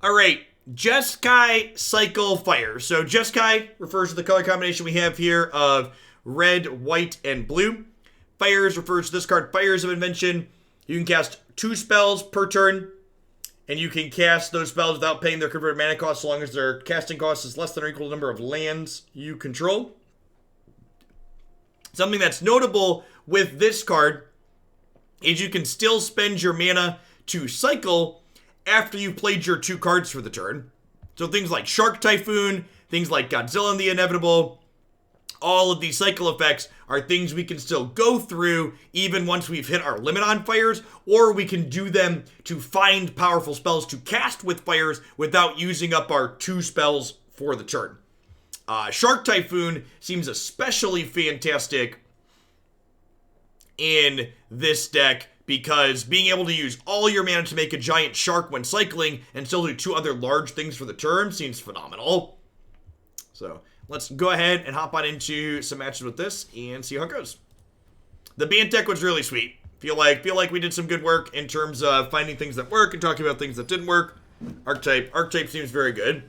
Alright, Jeskai Cycle Fire. So Jeskai refers to the color combination we have here of red, white, and blue. Fires refers to this card, Fires of Invention. You can cast 2 spells per turn, and you can cast those spells without paying their converted mana cost, so long as their casting cost is less than or equal to the number of lands you control. Something that's notable with this card is you can still spend your mana to cycle after you've played your 2 cards for the turn. So things like Shark Typhoon, things like Godzilla and the Inevitable, all of these cycle effects are things we can still go through even once we've hit our limit on fires, or we can do them to find powerful spells to cast with fires without using up our 2 spells for the turn. Shark Typhoon seems especially fantastic in this deck because being able to use all your mana to make a giant shark when cycling and still do 2 other large things for the turn seems phenomenal. So let's go ahead and hop on into some matches with this and see how it goes. The Bant deck was really sweet. Feel like we did some good work in terms of finding things that work and talking about things that didn't work. Archetype seems very good.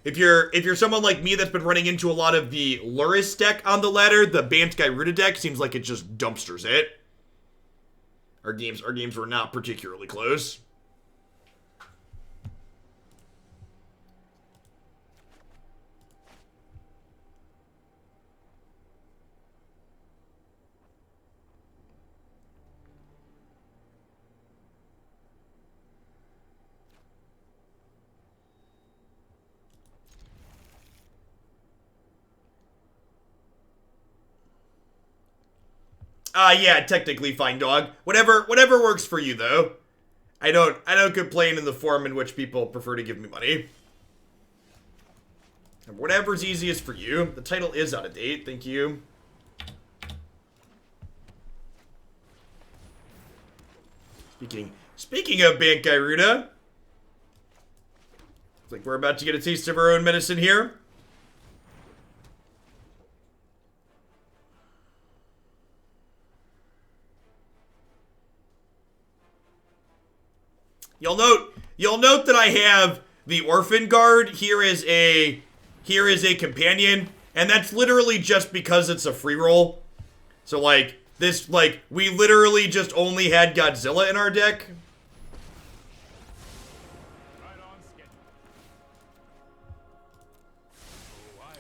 If you're someone like me that's been running into a lot of the Luris deck on the ladder, the Bant Gyruda deck seems like it just dumpsters it. Our games were not particularly close. Yeah, technically fine, dog. Whatever works for you, though. I don't complain in the form in which people prefer to give me money. Whatever's easiest for you. The title is out of date. Thank you. Speaking of Bant Gyruda, it's like we're about to get a taste of our own medicine here. You'll note that I have the Orphan Guard here is a companion, and that's literally just because it's a free roll. So like this, like we literally just only had Godzilla in our deck.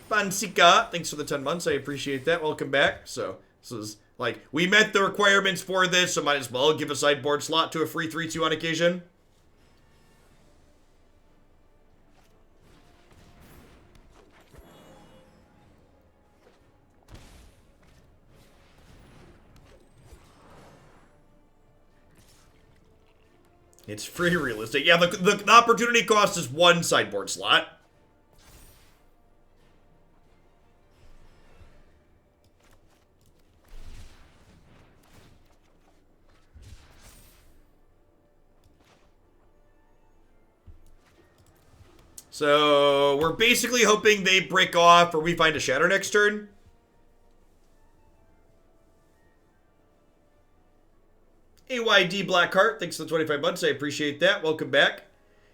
Bansika, thanks for the 10 months. I appreciate that. Welcome back. So this is like we met the requirements for this, so might as well give a sideboard slot to a free 3/2 on occasion. It's free realistic. Yeah, the opportunity cost is 1 sideboard slot. So we're basically hoping they break off or we find a Shatter next turn. AYD Blackheart, thanks for the 25 months. I appreciate that. Welcome back.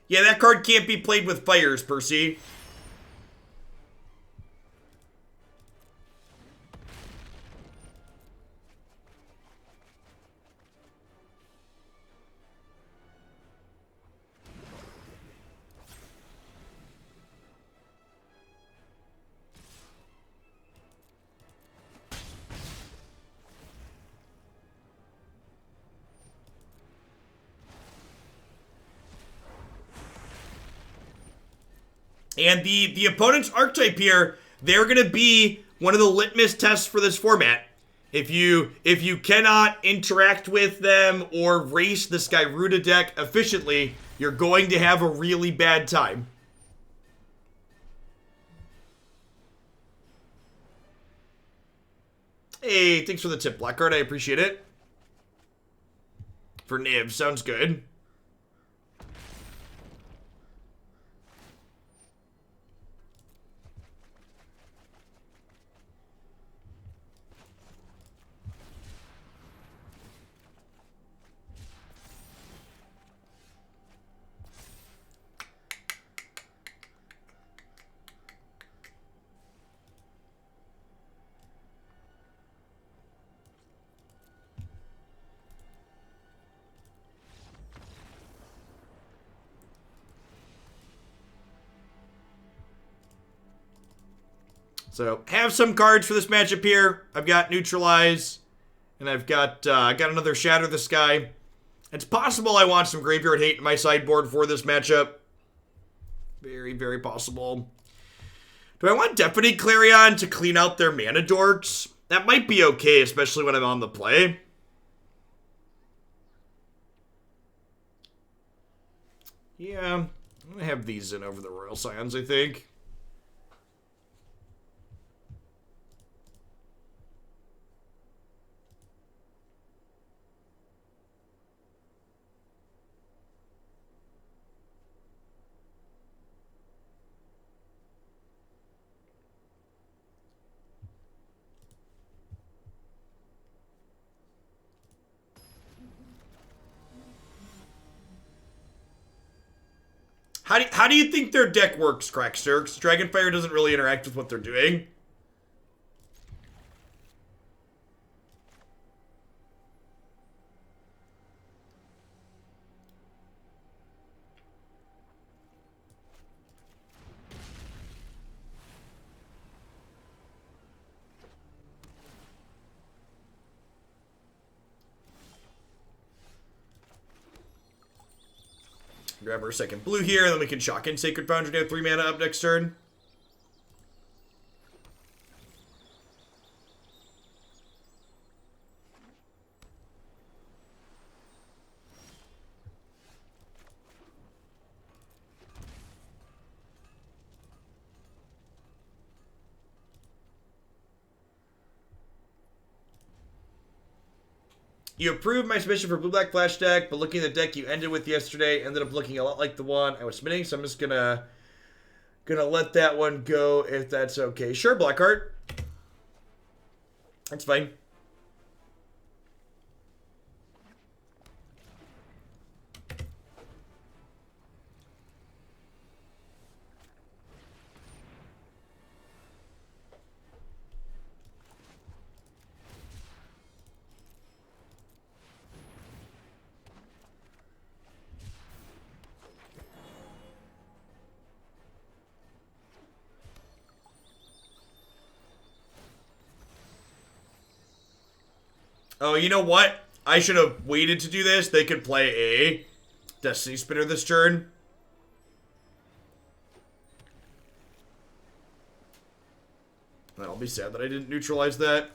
Yeah, that card can't be played with fires, Percy. And the opponent's archetype here, they're going to be one of the litmus tests for this format. If you cannot interact with them or race the Gyruda deck efficiently, you're going to have a really bad time. Hey, thanks for the tip, Blackguard. I appreciate it. For Nib, sounds good. So, have some cards for this matchup here. I've got Neutralize, and I've got another Shatter the Sky. It's possible I want some Graveyard Hate in my sideboard for this matchup. Very, very possible. Do I want Deafening Clarion to clean out their mana dorks? That might be okay, especially when I'm on the play. Yeah, I'm going to have these in over the Royal Scions, I think. How do you think their deck works, Crackster? Because Dragonfire doesn't really interact with what they're doing. Grab our second blue here, and then we can shock in Sacred Foundry to have 3 mana up next turn. You approved my submission for Blue-Black Flash deck, but looking at the deck you ended with yesterday ended up looking a lot like the one I was submitting, so I'm just gonna let that one go if that's okay. Sure, Blackheart. That's fine. Oh, you know what? I should have waited to do this. They could play a Destiny Spinner this turn. I'll be sad that I didn't neutralize that.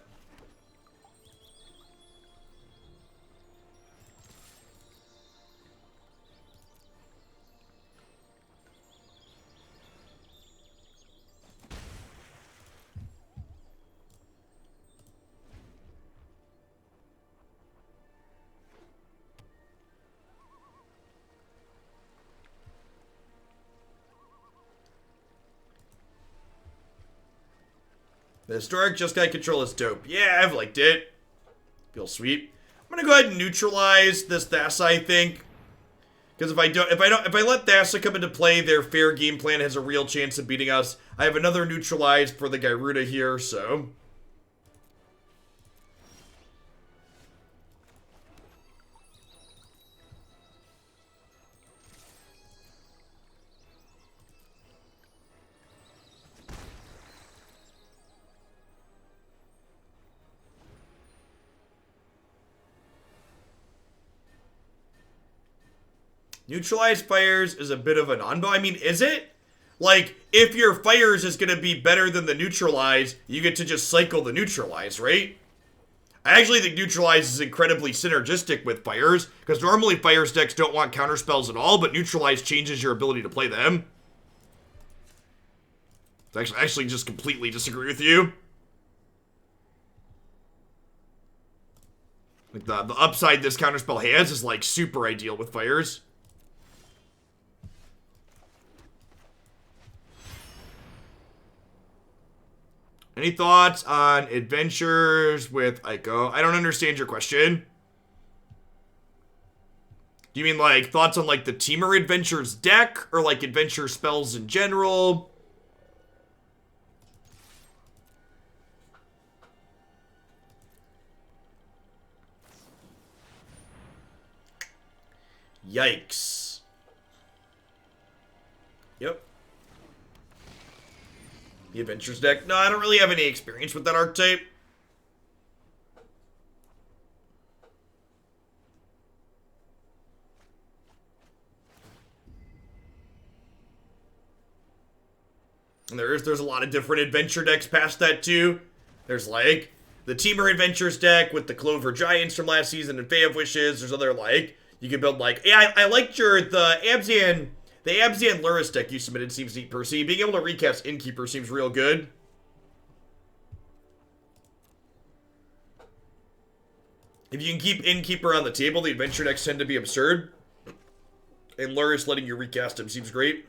The historic Jeskai control is dope. Yeah, I've liked it. Feels sweet. I'm gonna go ahead and neutralize this Thassa, I think. Because if I let Thassa come into play, their fair game plan has a real chance of beating us. I have another neutralize for the Gyruda here, so. Neutralize Fires is a bit of an unbo. I mean, is it? Like, if your Fires is going to be better than the Neutralize, you get to just cycle the Neutralize, right? I actually think Neutralize is incredibly synergistic with Fires, because normally Fires decks don't want counterspells at all, but Neutralize changes your ability to play them. I actually just completely disagree with you. Like, the upside this counterspell has is, like, super ideal with Fires. Any thoughts on adventures with Aiko? I don't understand your question. Do you mean, like, thoughts on, like, the Temur Adventures deck? Or, like, adventure spells in general? Yikes. Yep. The Adventures deck. No, I don't really have any experience with that archetype. And there's a lot of different adventure decks past that too. There's like the Teamer Adventures deck with the Clover Giants from last season and Fae of Wishes. There's other like you can build like I liked the Abzan Luris deck you submitted seems neat, Percy. Being able to recast Innkeeper seems real good. If you can keep Innkeeper on the table, the adventure decks tend to be absurd. And Luris letting you recast him seems great.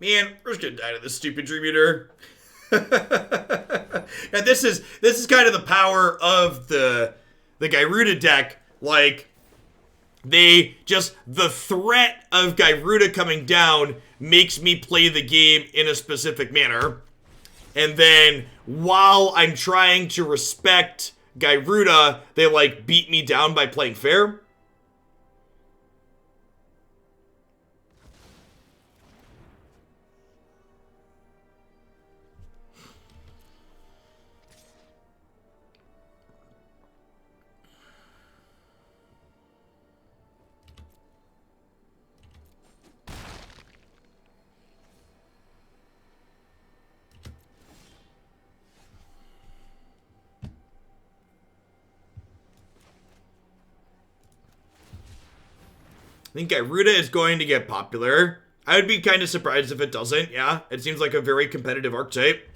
Man, we're just gonna die to this stupid Dream Eater. And this is kind of the power of the Gyruda deck. Like, the threat of Gyruda coming down makes me play the game in a specific manner. And then, while I'm trying to respect Gyruda, they, like, beat me down by playing fair. I think Gyruda is going to get popular. I would be kind of surprised if it doesn't, yeah. It seems like a very competitive archetype.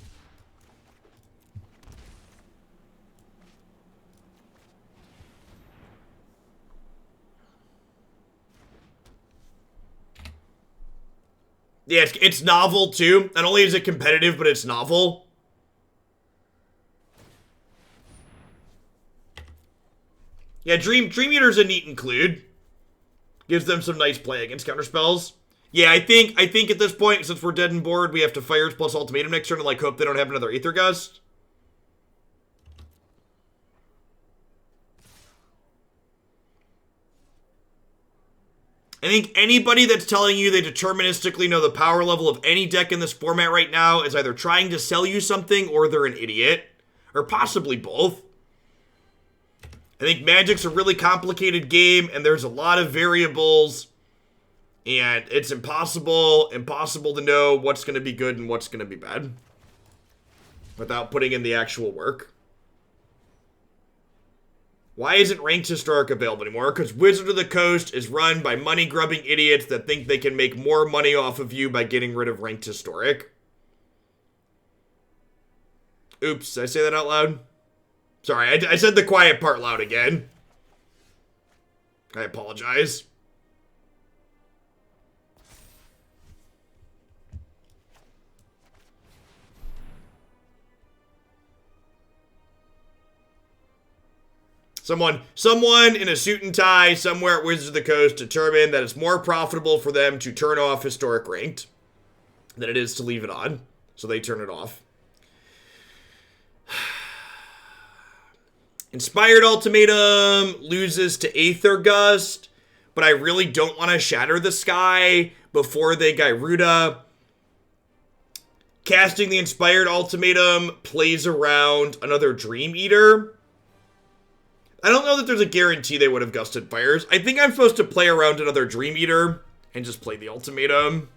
Yeah, it's novel too. Not only is it competitive, but it's novel. Yeah, Dream Eater's a neat include. Gives them some nice play against counterspells. Yeah, I think at this point, since we're dead and bored, we have to Fires plus Ultimatum next turn and like hope they don't have another Aether Gust. I think anybody that's telling you they deterministically know the power level of any deck in this format right now is either trying to sell you something or they're an idiot. Or possibly both. I think Magic's a really complicated game, and there's a lot of variables, and it's impossible to know what's going to be good and what's going to be bad without putting in the actual work. Why isn't Ranked Historic available anymore? Because Wizard of the Coast is run by money-grubbing idiots that think they can make more money off of you by getting rid of Ranked Historic. Oops, did I say that out loud? Sorry, I said the quiet part loud again. I apologize. Someone in a suit and tie somewhere at Wizards of the Coast determined that it's more profitable for them to turn off Historic Ranked than it is to leave it on. So they turn it off. Inspired Ultimatum loses to Aether Gust, but I really don't want to Shatter the Sky before they Gyruda. Casting the Inspired Ultimatum plays around another Dream Eater. I don't know that there's a guarantee they would have Gusted Fires. I think I'm supposed to play around another Dream Eater and just play the Ultimatum.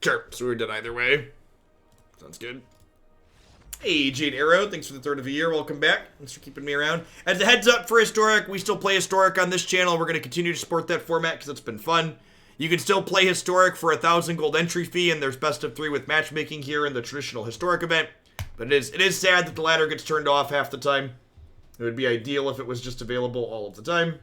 Sure, so we're dead either way. Sounds good. Hey, Jade Arrow, thanks for the third of a year. Welcome back. Thanks for keeping me around. As a heads up for Historic, we still play Historic on this channel. We're going to continue to support that format because it's been fun. You can still play Historic for 1,000 gold entry fee, and there's best of 3 with matchmaking here in the traditional Historic event. But it is sad that the ladder gets turned off half the time. It would be ideal if it was just available all of the time.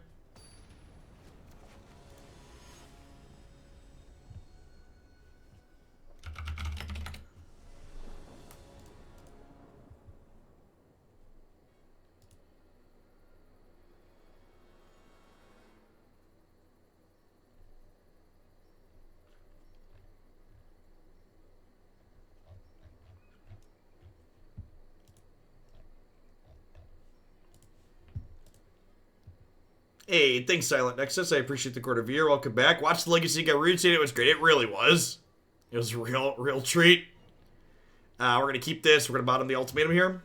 Hey, thanks, Silent Nexus. I appreciate the quarter viewer. Welcome back. Watch the Legacy get rooted. It was great. It really was. It was a real treat. We're going to keep this. We're going to bottom the ultimatum here.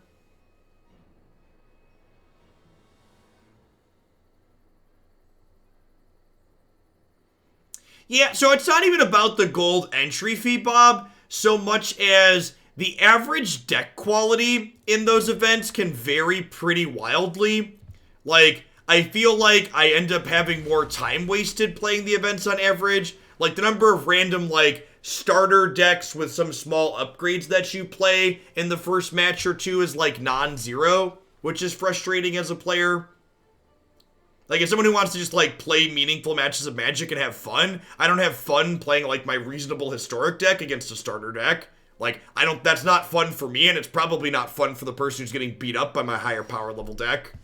Yeah, so it's not even about the gold entry fee, Bob, so much as the average deck quality in those events can vary pretty wildly. Like, I feel like I end up having more time wasted playing the events on average. Like, the number of random, like, starter decks with some small upgrades that you play in the first match or two is, like, non-zero, which is frustrating as a player. Like, as someone who wants to just, like, play meaningful matches of Magic and have fun, I don't have fun playing, like, my reasonable Historic deck against a starter deck. Like, that's not fun for me, and it's probably not fun for the person who's getting beat up by my higher power level deck.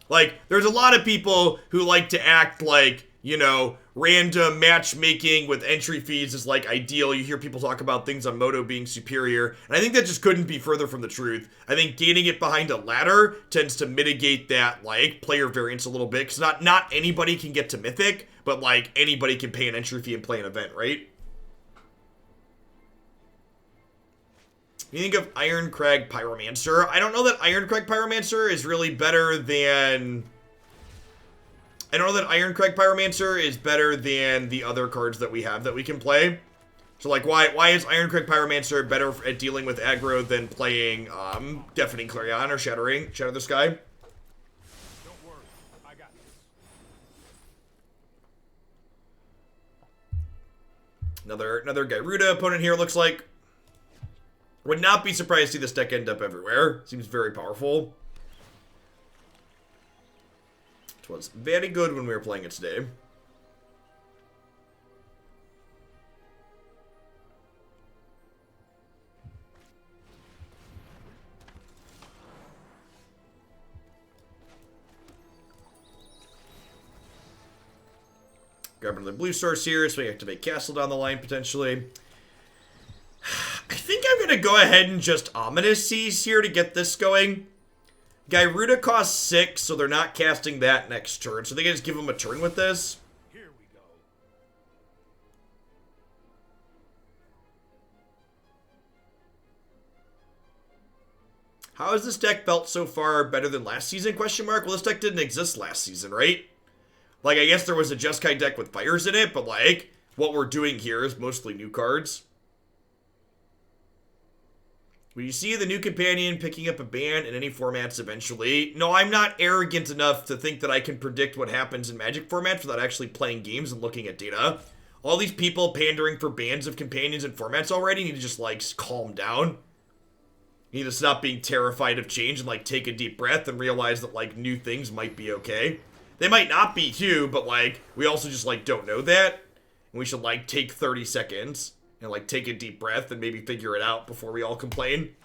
Like, there's a lot of people who like to act like, you know, random matchmaking with entry fees is, like, ideal. You hear people talk about things on Moto being superior, and I think that just couldn't be further from the truth. I think gaining it behind a ladder tends to mitigate that, like, player variance a little bit, because not anybody can get to Mythic, but, like, anybody can pay an entry fee and play an event, right? You think of Ironcrag Pyromancer. I don't know that Ironcrag Pyromancer is really better than... I don't know that Ironcrag Pyromancer is better than the other cards that we have that we can play. So, like, why is Ironcrag Pyromancer better at dealing with aggro than playing Deafening Clarion or Shatter the Sky? Don't worry, I got this. Another Gyruda opponent here, looks like. Would not be surprised to see this deck end up everywhere. Seems very powerful. It was very good when we were playing it today. Grab another blue source here, so we activate Castle down the line, potentially. I think I'm going to go ahead and just Ominous Seas here to get this going. Gyruda costs 6, so they're not casting that next turn. So they can just give them a turn with this. Here we go. How has this deck felt so far better than last season, question mark? Well, this deck didn't exist last season, right? Like, I guess there was a Jeskai deck with fires in it, but, like, what we're doing here is mostly new cards. Will you see the new companion picking up a ban in any formats eventually? No, I'm not arrogant enough to think that I can predict what happens in Magic formats without actually playing games and looking at data. All these people pandering for bans of companions and formats already need to just, like, calm down. You need to stop being terrified of change and, like, take a deep breath and realize that, like, new things might be okay. They might not be too, but, like, we also just, like, don't know that. And we should, like, take 30 seconds and, like, take a deep breath and maybe figure it out before we all complain.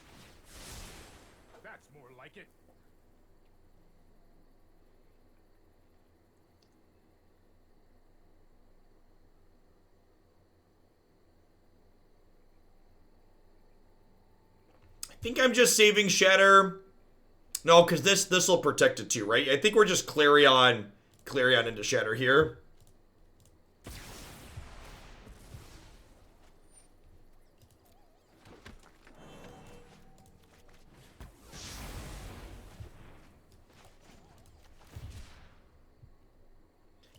That's more like it. I think I'm just saving Shatter. No, because this will protect it too, right? I think we're just Clarion into Shatter here.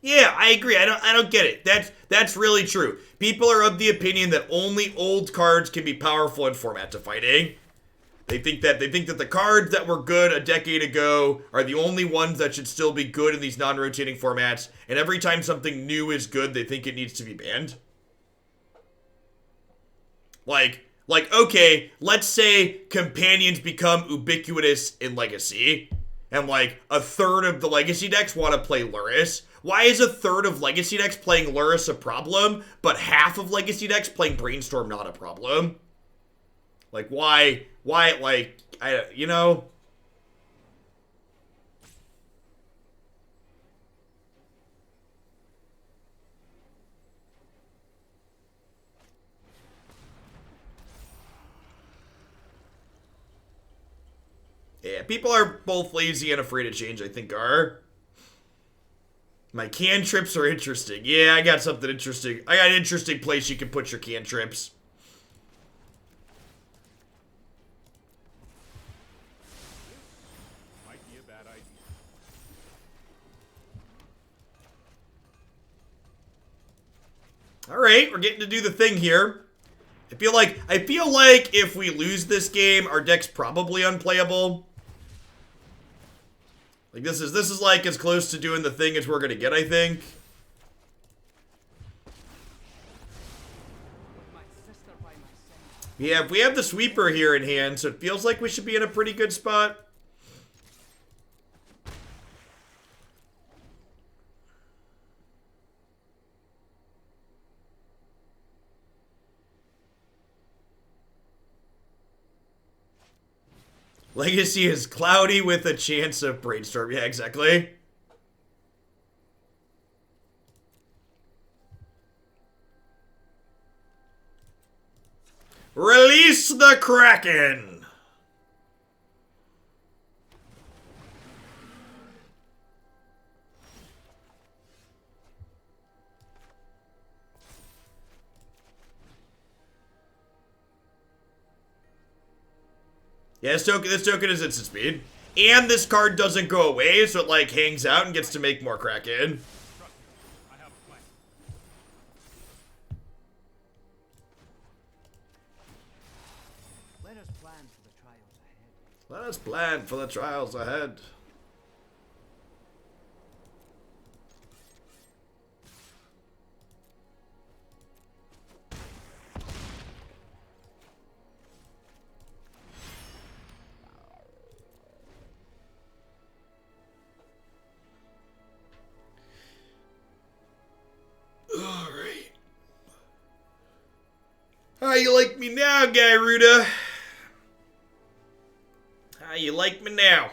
Yeah, I agree. I don't get it. That's really true. People are of the opinion that only old cards can be powerful in format to fighting. They think that the cards that were good a decade ago are the only ones that should still be good in these non-rotating formats, and every time something new is good, they think it needs to be banned. Like, okay, let's say companions become ubiquitous in Legacy, and like a third of the Legacy decks want to play Lurrus. Why is a third of Legacy decks playing Lurrus a problem, but half of Legacy decks playing Brainstorm not a problem? Like, why, like, you know? Yeah, people are both lazy and afraid of change, I think, are. My cantrips are interesting. Yeah, I got something interesting. I got an interesting place you can put your cantrips. Might be a bad idea. Alright, we're getting to do the thing here. I feel like if we lose this game, our deck's probably unplayable. Like, this is like as close to doing the thing as we're gonna get, I think. Yeah, we have the sweeper here in hand, so it feels like we should be in a pretty good spot. Legacy is cloudy with a chance of Brainstorm. Yeah, exactly. Release the Kraken! Yeah, this token is instant speed. And this card doesn't go away, so it like hangs out and gets to make more Kraken. I have a plan. Let us plan for the trials ahead. Let us plan for the trials ahead. Alright. How you like me now, Gyruda? How you like me now?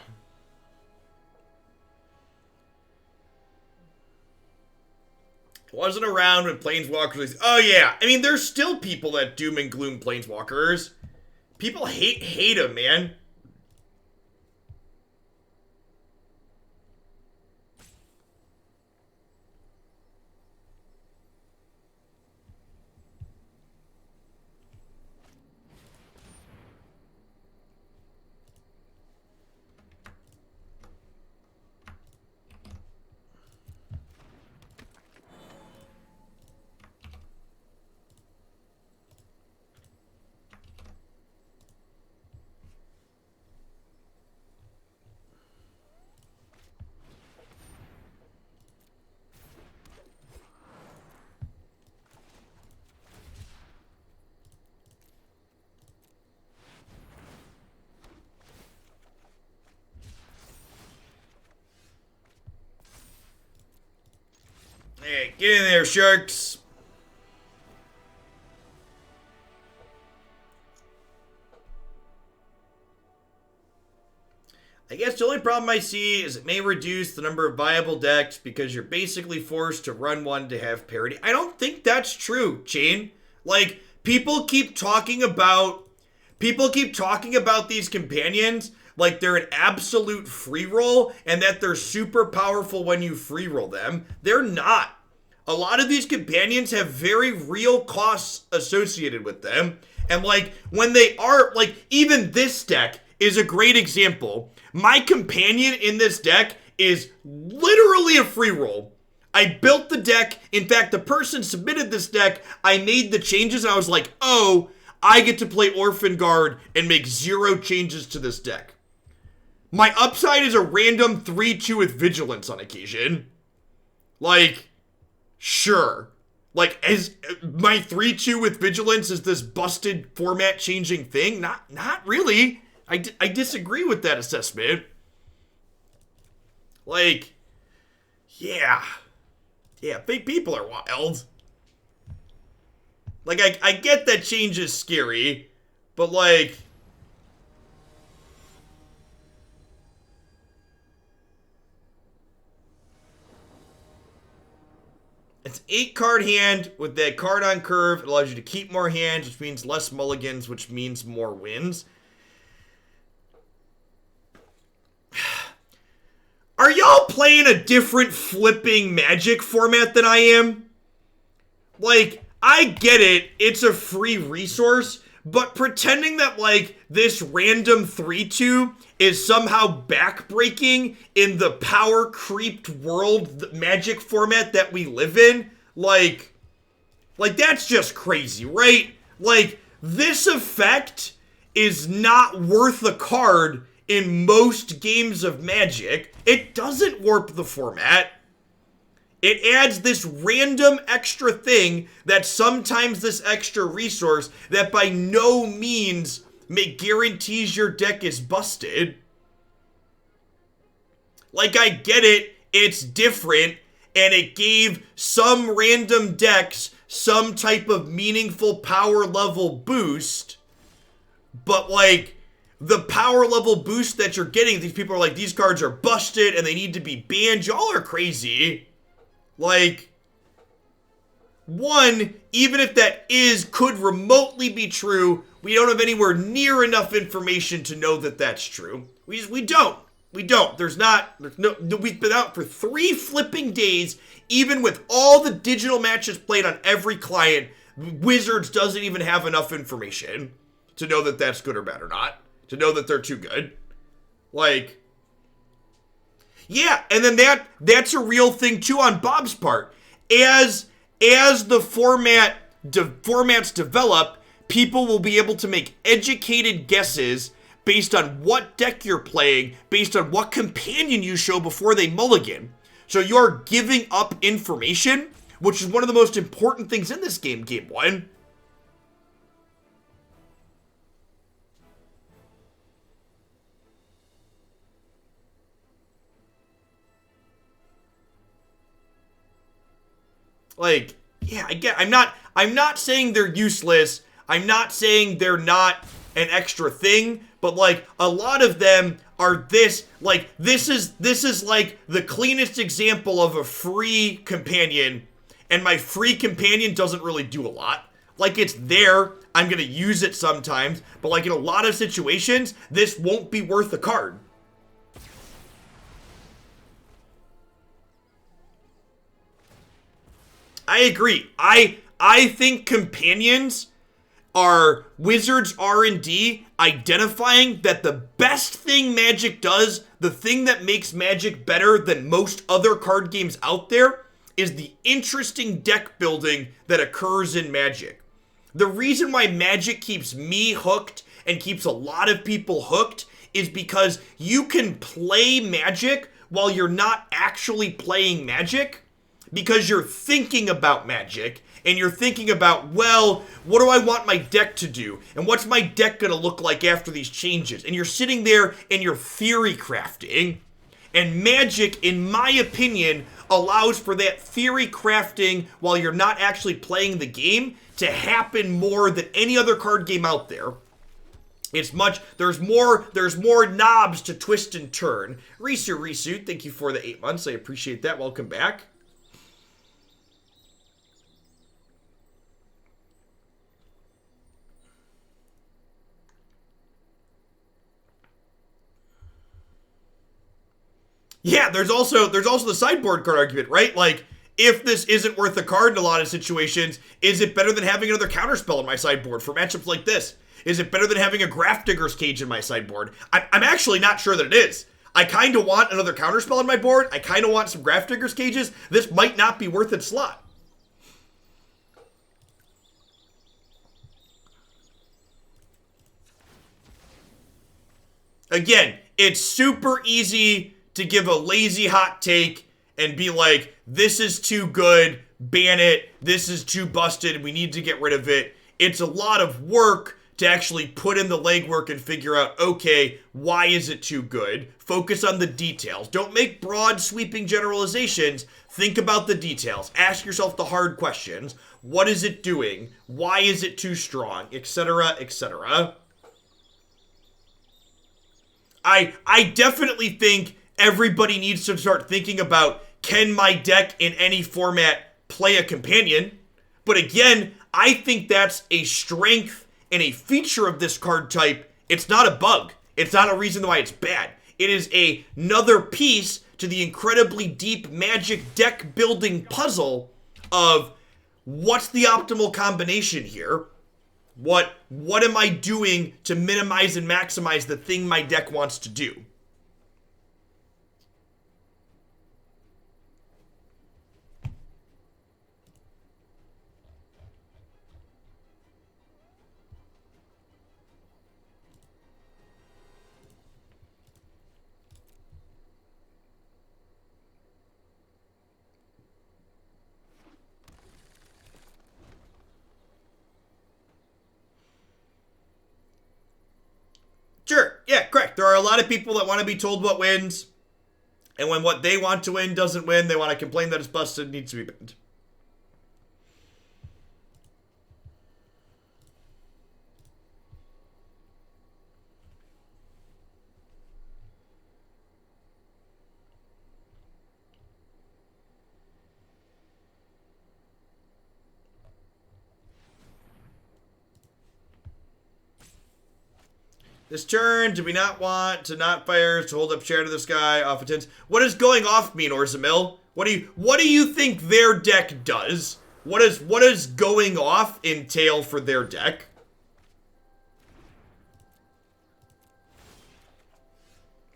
Wasn't around when Planeswalkers was... Oh yeah, I mean, there's still people that doom and gloom Planeswalkers. People hate them, man. Hey, get in there, Sharks. I guess the only problem I see is it may reduce the number of viable decks because you're basically forced to run one to have parity. I don't think that's true, Chain. Like, people keep talking about these companions like they're an absolute free roll and that they're super powerful when you free roll them. They're not. A lot of these companions have very real costs associated with them. And like, when they are, like, even this deck is a great example. My companion in this deck is literally a free roll. I built the deck. In fact, the person submitted this deck. I made the changes and I was like, oh, I get to play Orphan Guard and make 0 changes to this deck. My upside is a random 3-2 with Vigilance on occasion. Like, sure. Like, as my 3-2 with Vigilance is this busted format-changing thing? Not really. I disagree with that assessment. Like, yeah. Yeah, fake people are wild. Like, I get that change is scary, but like... It's 8-card hand with that card on curve. It allows you to keep more hands, which means less mulligans, which means more wins. Are y'all playing a different flipping Magic format than I am? Like, I get it, it's a free resource, but pretending that, like, this random 3-2 is somehow backbreaking in the power-creeped world, the Magic format that we live in, like, that's just crazy, right? Like, this effect is not worth a card in most games of Magic. It doesn't warp the format. It adds this random extra thing that sometimes this extra resource that by no means guarantees your deck is busted. Like, I get it, it's different, and it gave some random decks some type of meaningful power level boost, but like, the power level boost that you're getting, these people are like, these cards are busted and they need to be banned. Y'all are crazy. Like, one, even if that could remotely be true, we don't have anywhere near enough information to know that that's true. We don't. We've been out for 3 flipping days, even with all the digital matches played on every client. Wizards doesn't even have enough information to know that that's good or bad or not. To know that they're too good. Like, yeah, and then that's a real thing too on Bob's part. As the formats develop, people will be able to make educated guesses based on what deck you're playing, based on what companion you show before they mulligan. So you're giving up information, which is one of the most important things in this game, Game 1. Like, yeah, I'm not saying they're useless. I'm not saying they're not an extra thing, but like, a lot of them are this is like the cleanest example of a free companion, and my free companion doesn't really do a lot. Like, it's there, I'm gonna use it sometimes, but like in a lot of situations, this won't be worth a card. I agree. I think companions are Wizards R&D identifying that the best thing Magic does, the thing that makes Magic better than most other card games out there, is the interesting deck building that occurs in Magic. The reason why Magic keeps me hooked and keeps a lot of people hooked is because you can play Magic while you're not actually playing Magic, because you're thinking about Magic, and you're thinking about, well, what do I want my deck to do? And what's my deck gonna look like after these changes? And you're sitting there and you're theory crafting. And Magic, in my opinion, allows for that theory crafting while you're not actually playing the game to happen more than any other card game out there. There's more knobs to twist and turn. Risu, thank you for the 8 months. I appreciate that. Welcome back. Yeah, there's also the sideboard card argument, right? Like, if this isn't worth a card in a lot of situations, is it better than having another counterspell in my sideboard for matchups like this? Is it better than having a Grafdigger's Cage in my sideboard? I'm actually not sure that it is. I kind of want another counterspell on my board. I kind of want some Grafdigger's Cages. This might not be worth its slot. Again, it's super easy to give a lazy hot take and be like, this is too good, ban it, this is too busted, we need to get rid of it. It's a lot of work to actually put in the legwork and figure out, okay, why is it too good? Focus on the details. Don't make broad sweeping generalizations. Think about the details. Ask yourself the hard questions. What is it doing? Why is it too strong? Etc., etc. I definitely think everybody needs to start thinking about, can my deck in any format play a companion? But again, I think that's a strength and a feature of this card type. It's not a bug. It's not a reason why it's bad. It is another piece to the incredibly deep Magic deck building puzzle of what's the optimal combination here? What am I doing to minimize and maximize the thing my deck wants to do? Sure, yeah, correct. There are a lot of people that want to be told what wins, and when what they want to win doesn't win, they want to complain that it's busted, needs to be banned. This turn, do we not want to not fire to hold up Shatter the Sky off attempts? What does going off mean, Orzamil? What do you think their deck does? What does going off entail for their deck?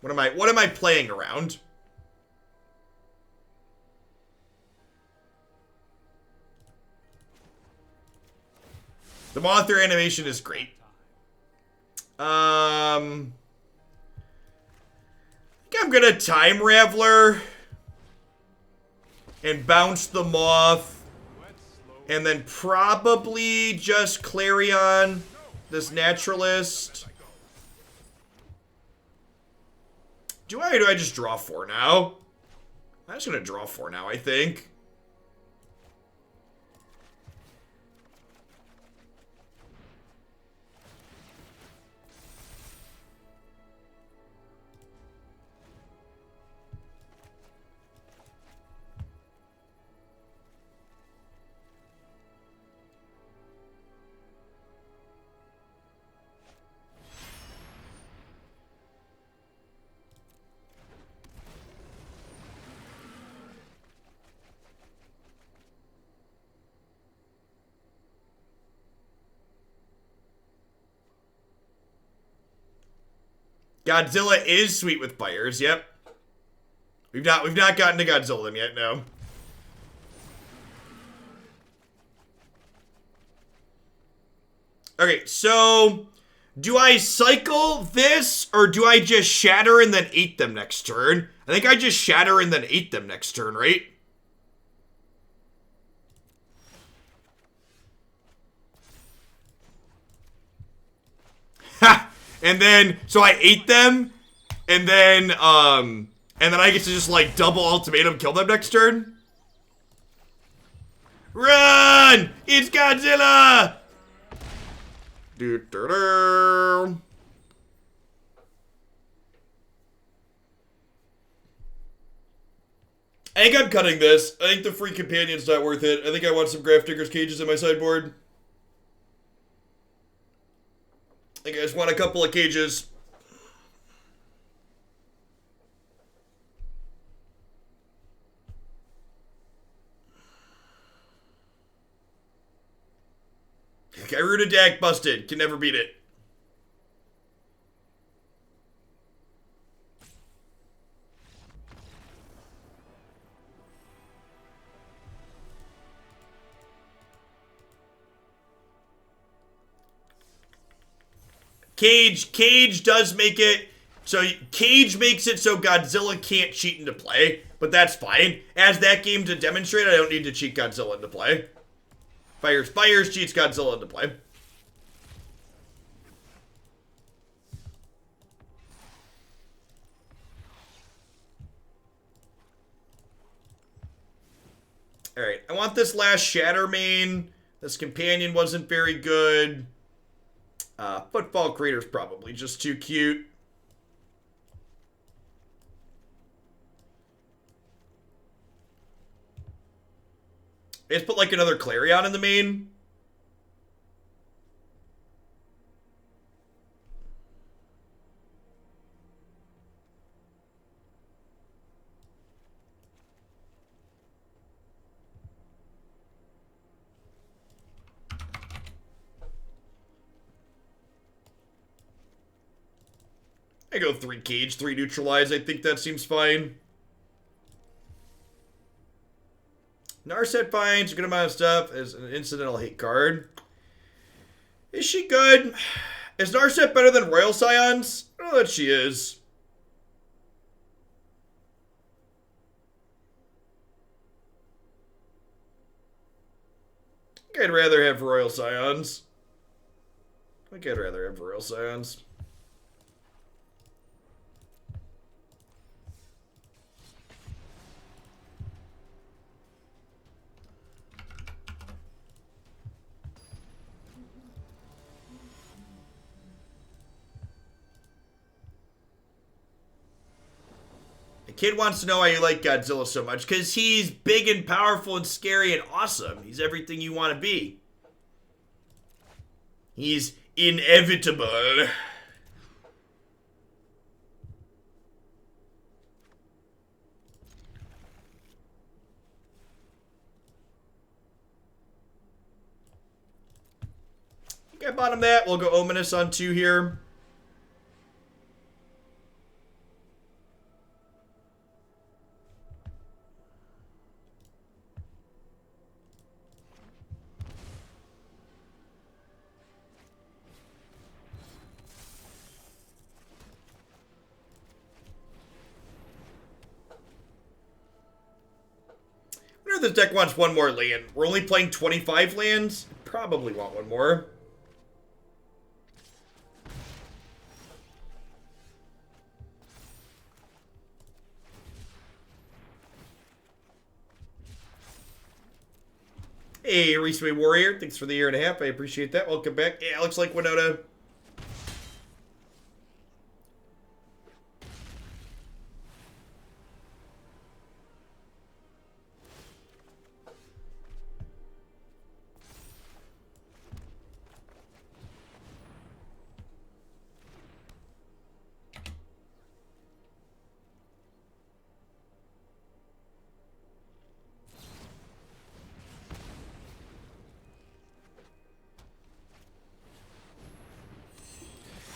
What am I playing around? The Mothra animation is great. I think I'm gonna Time Raveler and bounce the Moth, and then probably just Clarion, this Naturalist. Do I just draw 4 now? I'm just gonna draw 4 now, I think. Godzilla is sweet with fires, yep. We've not gotten to Godzilla them yet, no. Okay, so do I cycle this or do I just shatter and then 8 them next turn? I think I just shatter and then 8 them next turn, right? Ha! And then, so I ate them, and then I get to just, like, double ultimatum kill them next turn? Run! It's Godzilla! Do-do-do. I think I'm cutting this. I think the free companion's not worth it. I think I want some Grafdigger's cages in my sideboard. I think I just want a couple of cages. Gyruda deck busted. Can never beat it. Cage does make it So Cage makes it so Godzilla can't cheat into play, but that's fine. As that game to demonstrate, I don't need to cheat Godzilla into play. Fires cheats Godzilla into play. Alright, I want this last Shatter main. This companion wasn't very good. Footfall Crater's probably just too cute. Let's put like another Clarion in the main. I go 3 Cage, 3 Neutralize. I think that seems fine. Narset finds a good amount of stuff as an incidental hate card. Is she good? Is Narset better than Royal Scions? I don't know that she is. I think I'd rather have Royal Scions. I think I'd rather have Royal Scions. Kid wants to know why you like Godzilla so much. Because he's big and powerful and scary and awesome. He's everything you want to be. He's inevitable. I think I bought him that. We'll go Ominous on 2 here. This deck wants one more land. We're only playing 25 lands. Probably want one more. Hey, Raceway Warrior. Thanks for the 1.5 years. I appreciate that. Welcome back. Yeah, looks like Winota.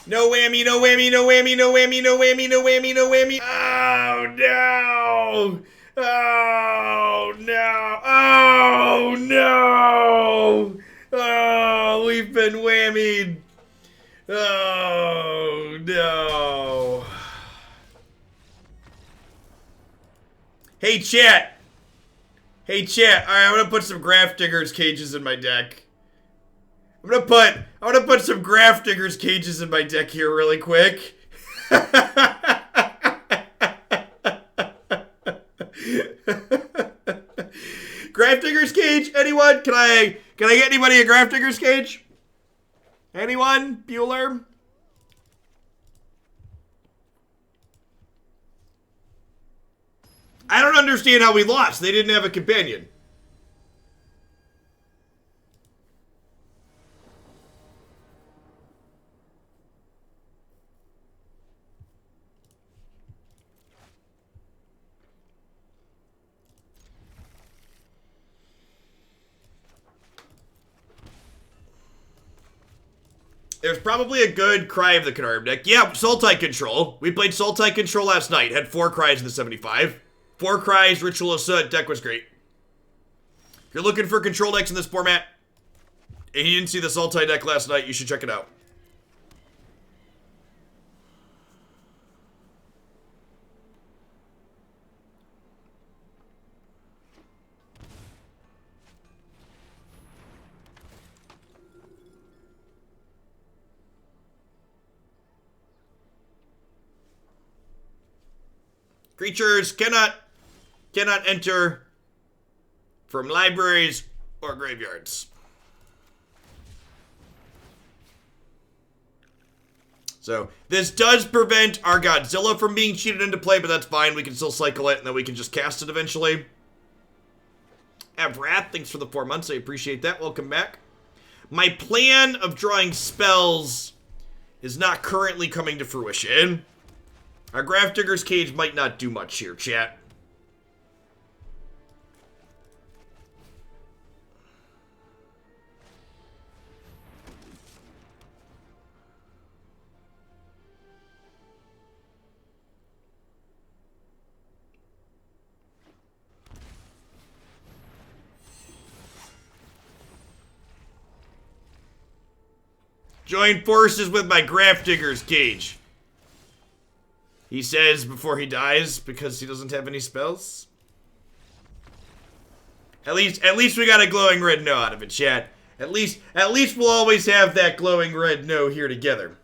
No whammy, no whammy, no whammy, no whammy, no whammy, no whammy, no whammy. Oh, no. Oh, no. Oh, no. Oh, we've been whammied. Oh, no. Hey, chat. Hey, chat. All right, I'm going to put some Grafdigger's cages in my deck. I'm gonna put some Grafdigger's cages in my deck here really quick. Grafdigger's cage? Anyone? Can I get anybody a Grafdigger's cage? Anyone? Bueller? I don't understand how we lost. They didn't have a companion. There's probably a good Cry of the Canarm deck. Yeah, Sultai Control. We played Sultai Control last night. Had 4 Cries in the 75. 4 Cries, Ritual of Soot. Deck was great. If you're looking for control decks in this format, and you didn't see the Sultai deck last night, you should check it out. Creatures cannot enter from libraries or graveyards. So this does prevent our Godzilla from being cheated into play, but that's fine. We can still cycle it, and then we can just cast it eventually. Avrath, thanks for the 4 months. I appreciate that. Welcome back. My plan of drawing spells is not currently coming to fruition. Our Grafdigger's Cage might not do much here, chat. Join forces with my Grafdigger's Cage. He says before he dies because he doesn't have any spells. At least we got a glowing red no out of it, chat. At least we'll always have that glowing red no here together.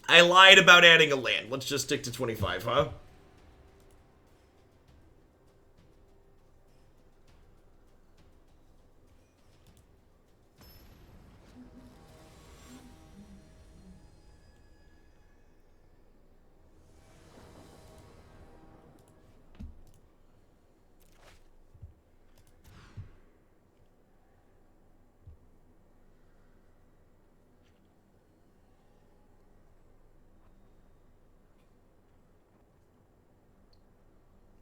I lied about adding a land. Let's just stick to 25, huh?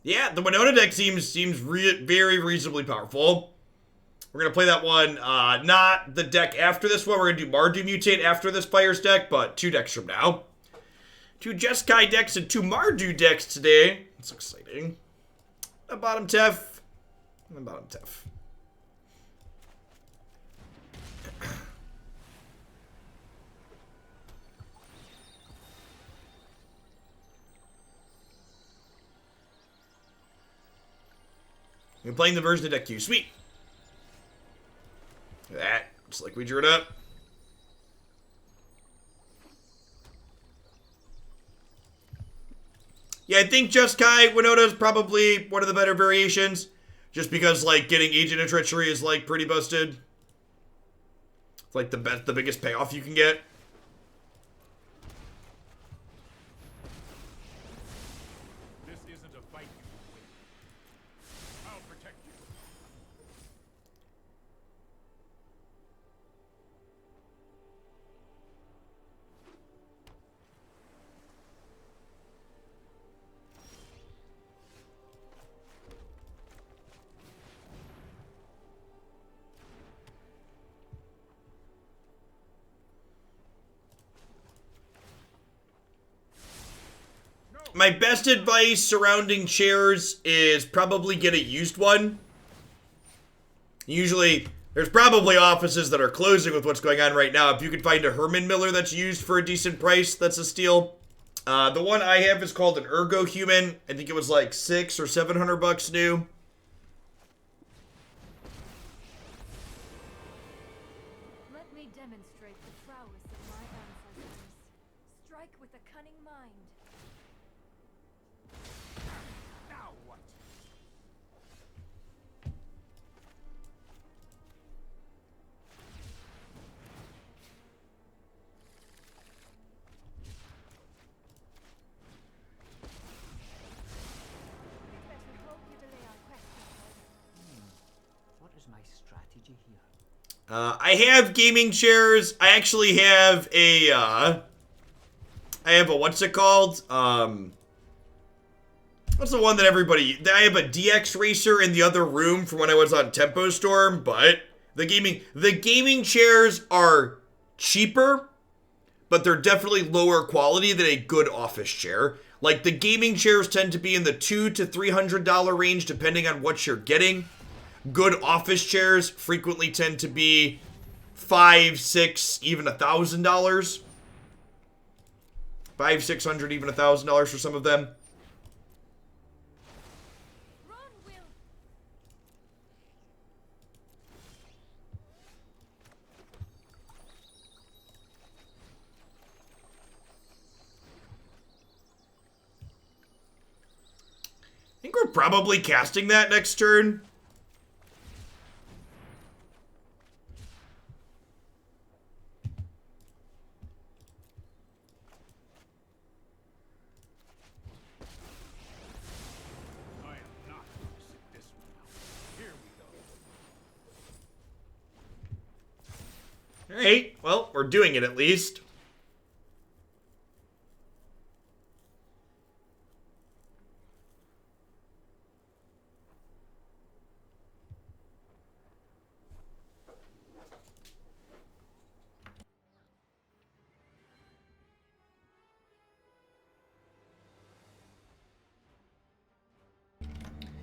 Yeah, the Winona deck seems very reasonably powerful. We're going to play that one, not the deck after this one. We're going to do Mardu Mutate after this player's deck, but 2 decks from now. 2 Jeskai decks and 2 Mardu decks today. That's exciting. A bottom Tef. And a bottom Tef. We're playing the version of deck Q. Sweet. Look at that. Just like we drew it up. Yeah, I think Jeskai Winota is probably one of the better variations. Just because, like, getting Agent of Treachery is, like, pretty busted. It's, like, the biggest payoff you can get. This isn't a fight you can win. I'll protect you. My best advice surrounding chairs is probably get a used one. Usually, there's probably offices that are closing with what's going on right now. If you could find a Herman Miller that's used for a decent price, that's a steal. The one I have is called an Ergo Human. I think it was like $600 or $700 new. Let me demonstrate the prowess of my ancestors. Strike with a cunning mind. Now what? Better hope you delay our quest. What is my strategy here? I have gaming chairs. I actually have a, what's it called? What's the one that everybody, I have a DX Racer in the other room from when I was on Tempo Storm, but the gaming chairs are cheaper, but they're definitely lower quality than a good office chair. Like, the gaming chairs tend to be in the $200 to $300 range, depending on what you're getting. Good office chairs frequently tend to be $500, $600, even $1,000. $500, $600, even $1,000 for some of them. Run, Will. probably casting that next turn. I am not going to sit this one out. Here we go. Alright, well, we're doing it at least.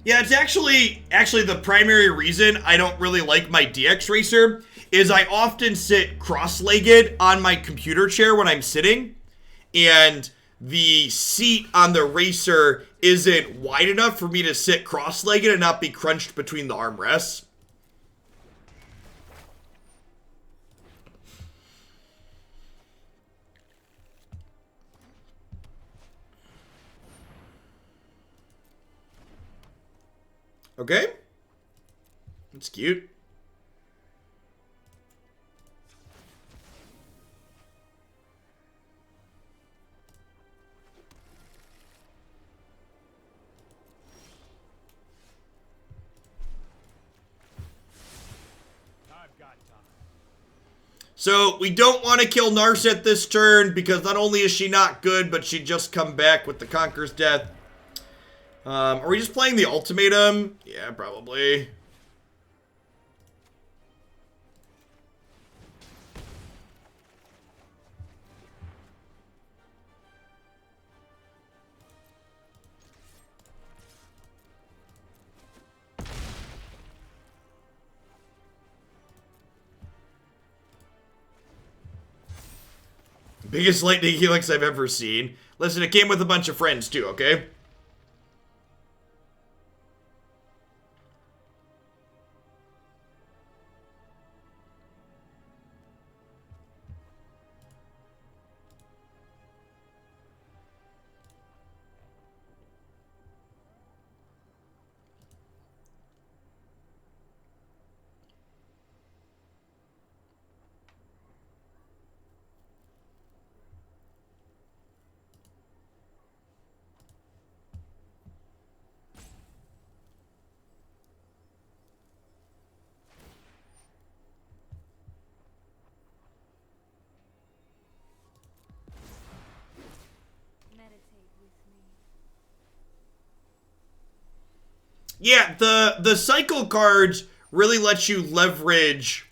Yeah, it's actually the primary reason I don't really like my DX Racer is I often sit cross-legged on my computer chair when I'm sitting, and the seat on the Racer isn't wide enough for me to sit cross-legged and not be crunched between the armrests. Okay. That's cute. I've got time. So, we don't want to kill Narset this turn because not only is she not good, but she just come back with the Conqueror's Death. Are we just playing the Ultimatum? Yeah, probably. Biggest lightning helix I've ever seen. Listen, it came with a bunch of friends too, okay? Meditate with me. Yeah, the cycle cards really let you leverage,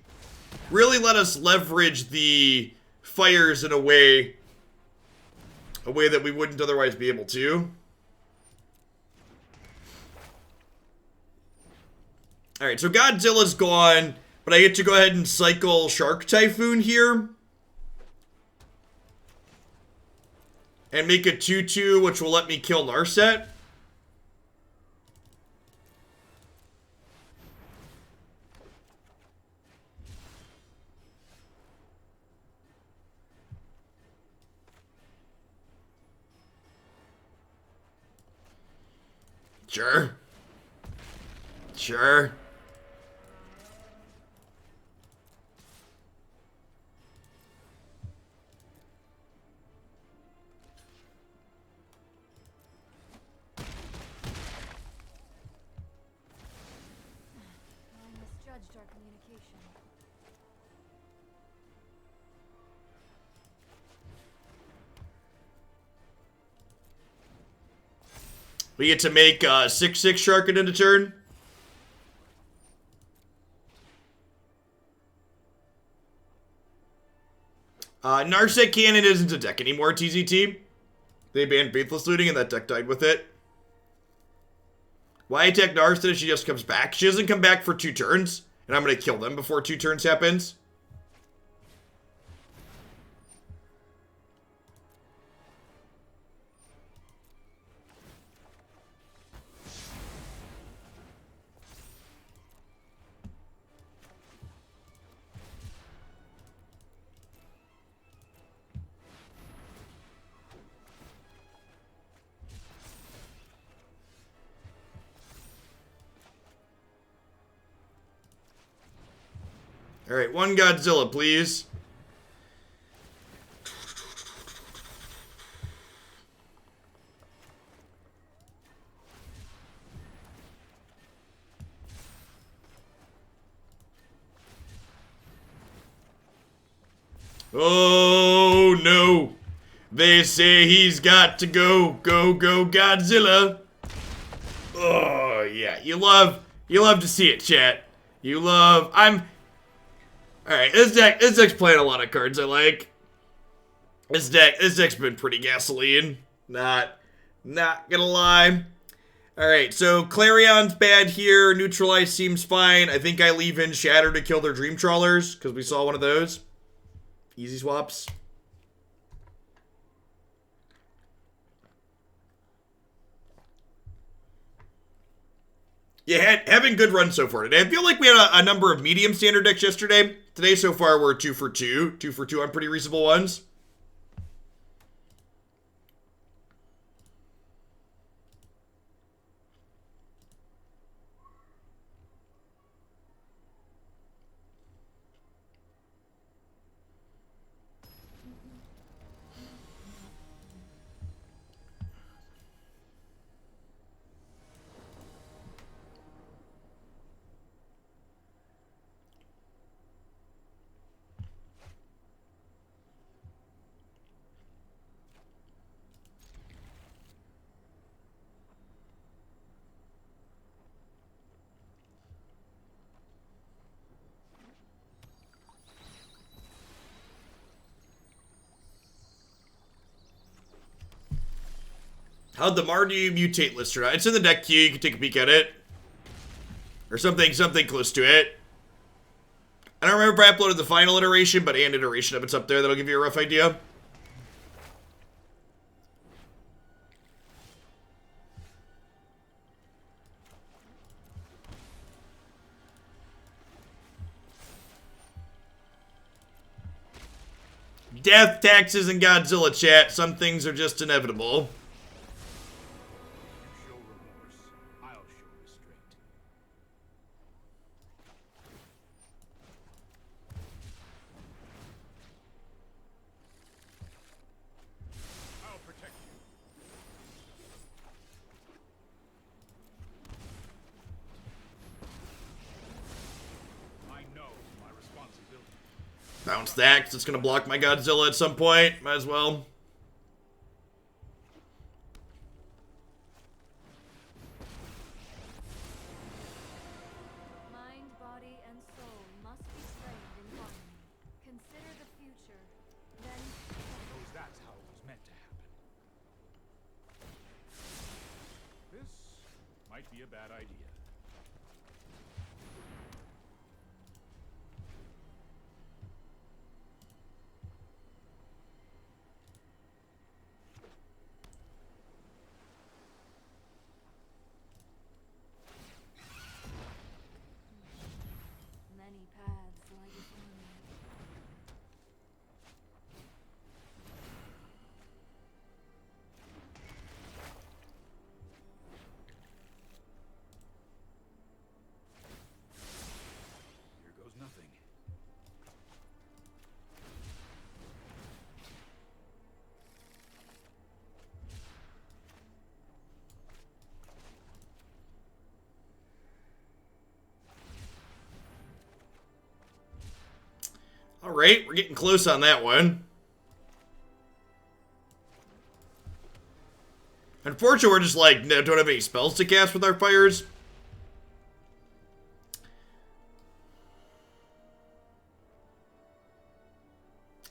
really let us leverage the fires in a way that we wouldn't otherwise be able to. Alright, so Godzilla's gone, but I get to go ahead and cycle Shark Typhoon here. And make a 2/2, which will let me kill Narset. Sure. Sure. I misjudged our communication. We get to make 6/6 Shark into turn. Narset Cannon isn't a deck anymore, TZT. They banned Faithless Looting and that deck died with it. Why attack Narset if she just comes back? She doesn't come back for 2 turns, and I'm going to kill them before 2 turns happens. Alright, one Godzilla, please. Oh, no. They say he's got to go. Go, go, Godzilla. Oh, yeah. You love to see it, chat. Alright, this deck's playing a lot of cards I like. This deck's been pretty gasoline. Not gonna lie. Alright, so Clarion's bad here. Neutralize seems fine. I think I leave in Shatter to kill their Dream Trawlers, because we saw one of those. Easy swaps. Yeah, having good runs so far today. I feel like we had a number of medium standard decks yesterday. Today so far we're 2 for 2. 2 for 2 on pretty reasonable ones. How'd the Mardu mutate list turn out? It's in the deck queue. You can take a peek at it. Or something close to it. I don't remember if I uploaded the final iteration, but an iteration of it's up there. That'll give you a rough idea. Death, taxes, and Godzilla, chat. Some things are just inevitable. You show remorse, I'll show restraint. I'll protect you. I know my responsibility. Bounce that, because it's going to block my Godzilla at some point. Might as well. Mind, body, and soul must be trained in harmony. Consider the future, then Suppose that's how it was meant to happen. This might be a bad idea. many paths lie before me. Here goes nothing. All right, we're getting close on that one. Unfortunately, we're just like, no, don't have any spells to cast with our fires.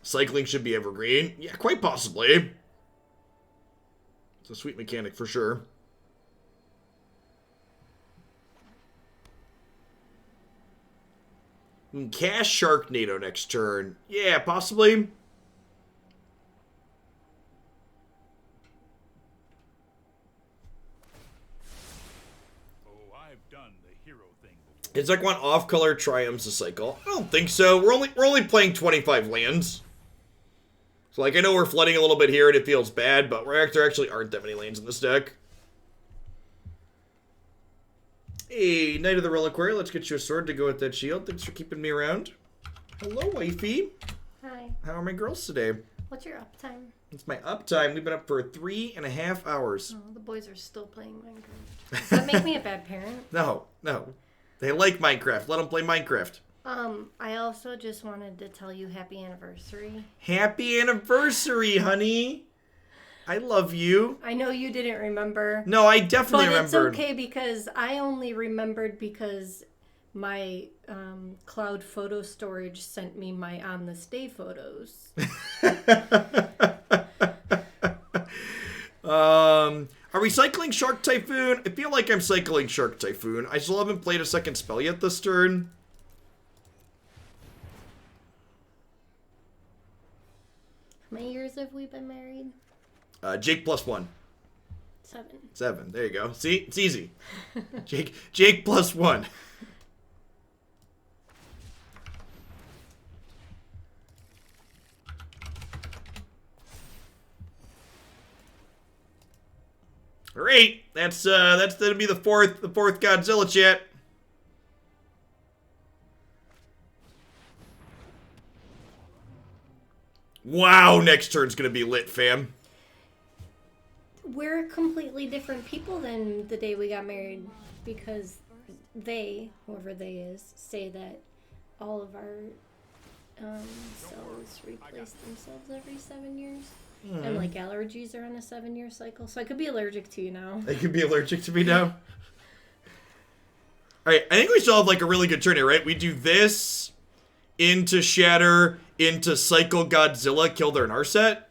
Cycling should be evergreen. Yeah, quite possibly. It's a sweet mechanic for sure. Cast Sharknado next turn. Yeah, possibly. Oh, I've done the hero thing before. It's like one off-color triumphs a cycle. I don't think so. We're only playing 25 lands. So like I know we're flooding a little bit here and it feels bad, but there actually aren't that many lands in this deck. Hey, Knight of the Reliquary, let's get you a sword to go with that shield. Thanks for keeping me around. Hello, wifey. Hi. How are my girls today? What's your uptime? It's my uptime. We've been up for 3.5 hours. Oh, the boys are still playing Minecraft. Does that make me a bad parent? No. They like Minecraft. Let them play Minecraft. I also just wanted to tell you happy anniversary. Happy anniversary, honey. I love you. I know you didn't remember. No, I definitely remembered. But it's okay because I only remembered because my cloud photo storage sent me my on this day photos. Are we cycling Shark Typhoon? I feel like I'm cycling Shark Typhoon. I still haven't played a second spell yet this turn. How many years have we been married? Jake +1. 7. 7. There you go. See? It's easy. Jake +1. All right, that's gonna be the fourth Godzilla chat. Wow, next turn's gonna be lit, fam. We're completely different people than the day we got married because they, whoever they is, say that all of our cells replace themselves every 7 years. And like allergies are on a 7-year cycle, so I could be allergic to you now. They could be allergic to me now. All right, I think we still have like a really good turn here, right? We do this into Shatter, into Cycle Godzilla, kill their Narset.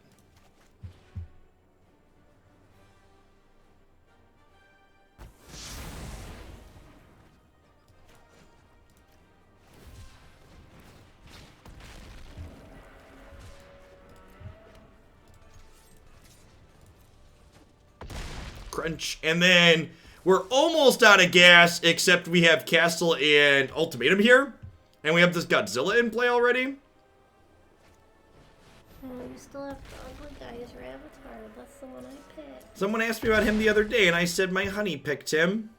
Crunch. And then we're almost out of gas, except we have Castle and Ultimatum here. And we have this Godzilla in play already. Oh, you still have the ugly guy's Raveler. That's the one I picked. Someone asked me about him the other day, and I said my honey picked him.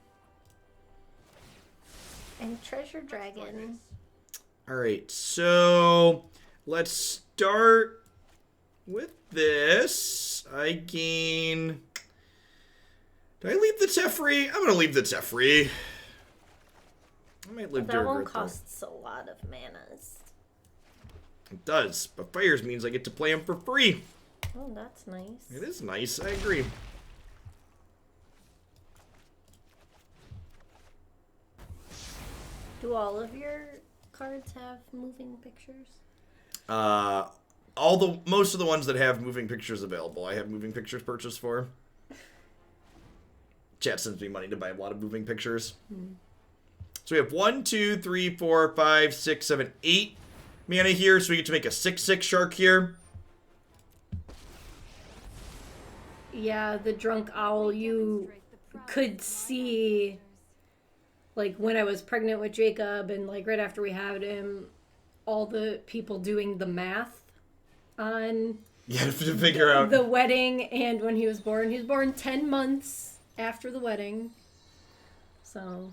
And Treasure Dragon. Alright, so let's start with this. I gain... Do I leave the Teferi? I'm going to leave the Teferi. I might live That one Durgrit, costs a lot of manas. It does, but Fires means I get to play him for free. Oh, that's nice. It is nice, I agree. Do all of your cards have moving pictures? Most of the ones that have moving pictures available, I have moving pictures purchased for. Chat sends me money to buy a lot of moving pictures. So we have 1, 2, 3, 4, 5, 6, 7, 8 mana here, so we get to make a 6/6 shark here. Yeah, the drunk owl, you could see, like, when I was pregnant with Jacob and, like, right after we had him, all the people doing the math on To figure out the wedding and when he was born. He was born 10 months after the wedding. So,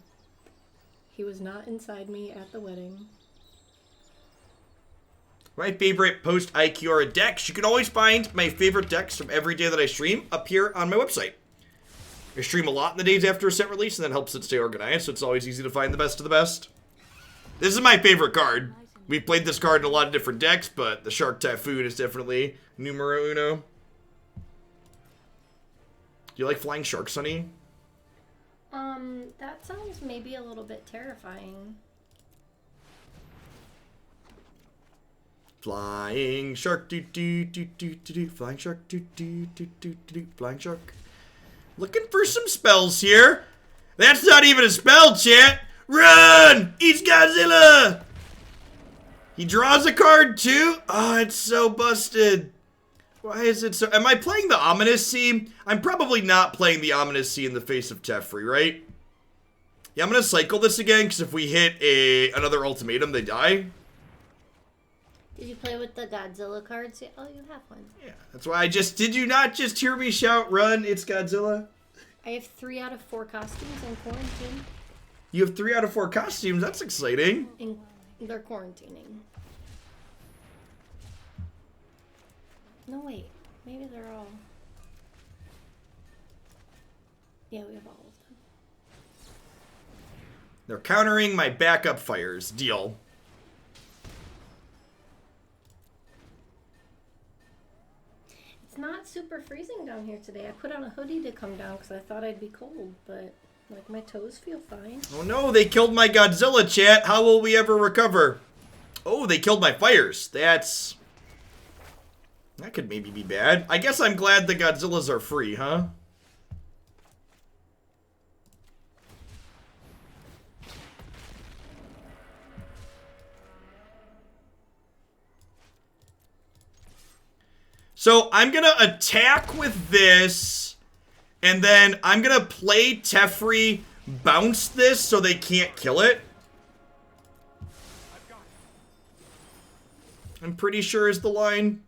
he was not inside me at the wedding. my favorite post-IQR decks. You can always find my favorite decks from every day that I stream up here on my website. I stream a lot in the days after a set release, and that helps it stay organized, so it's always easy to find the best of the best. This is my favorite card. We've played this card in a lot of different decks, but the Shark Typhoon is definitely numero uno. Do you like flying sharks, honey? That sounds maybe a little bit terrifying. Flying shark, do do do do do do. Flying shark, do do do do do do. Flying shark. Looking for some spells here. That's not even a spell, chat. Run! He's Godzilla! He draws a card too? Oh, it's so busted. Why is it so... Am I playing the Ominous Sea? I'm probably not playing the Ominous Sea in the face of Teferi, right? Yeah, I'm going to cycle this again, because if we hit another ultimatum, they die. Did you play with the Godzilla cards yet? Oh, you have one. Yeah, that's why I just... Did you not just hear me shout, run, it's Godzilla? I have 3 out of 4 costumes in quarantine. You have 3 out of 4 costumes, that's exciting. And they're quarantining. No, wait. Maybe they're all... Yeah, we have all of them. They're countering my backup fires. Deal. It's not super freezing down here today. I put on a hoodie to come down because I thought I'd be cold, but like my toes feel fine. Oh no, they killed my Godzilla, chat. How will we ever recover? Oh, they killed my fires. That could maybe be bad. I guess I'm glad the Godzillas are free, huh? So I'm going to attack with this, and then I'm going to play Teferi, bounce this so they can't kill it. I'm pretty sure is the line.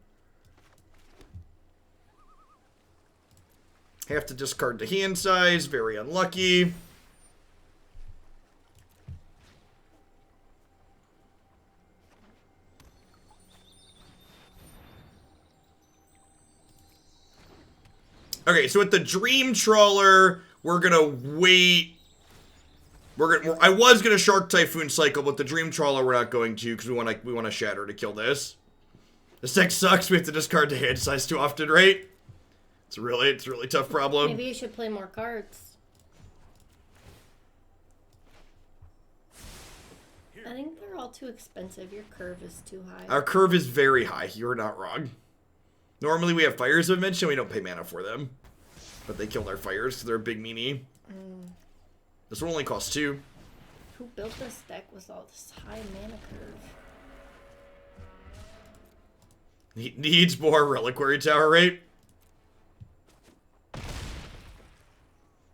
Have to discard the hand size, very unlucky. Okay, so with the Dream Trawler, we're gonna wait. I was gonna Shark Typhoon cycle, but the Dream Trawler we're not going to because we want to Shatter to kill this. This deck sucks. We have to discard the hand size too often, right? It's a really tough problem. Maybe you should play more cards. I think they're all too expensive. Your curve is too high. Our curve is very high. You're not wrong. Normally we have Fires of Invention. We don't pay mana for them. But they killed our fires because they're a big meanie. This one only costs 2. Who built this deck with all this high mana curve? Needs more Reliquary Tower, right?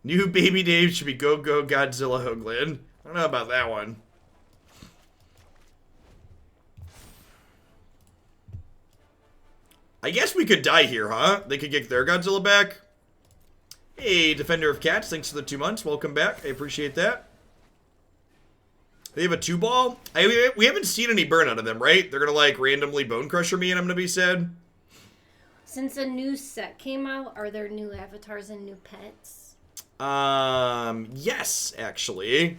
New baby Dave should be Go Go Godzilla Hoagland. I don't know about that one. I guess we could die here, huh? They could get their Godzilla back. Hey, Defender of Cats, thanks for the 2 months. Welcome back. I appreciate that. They have a 2-ball? We haven't seen any burn out of them, right? They're gonna, like, randomly Bone Crusher me and I'm gonna be sad. Since a new set came out, are there new avatars and new pets? Yes, actually.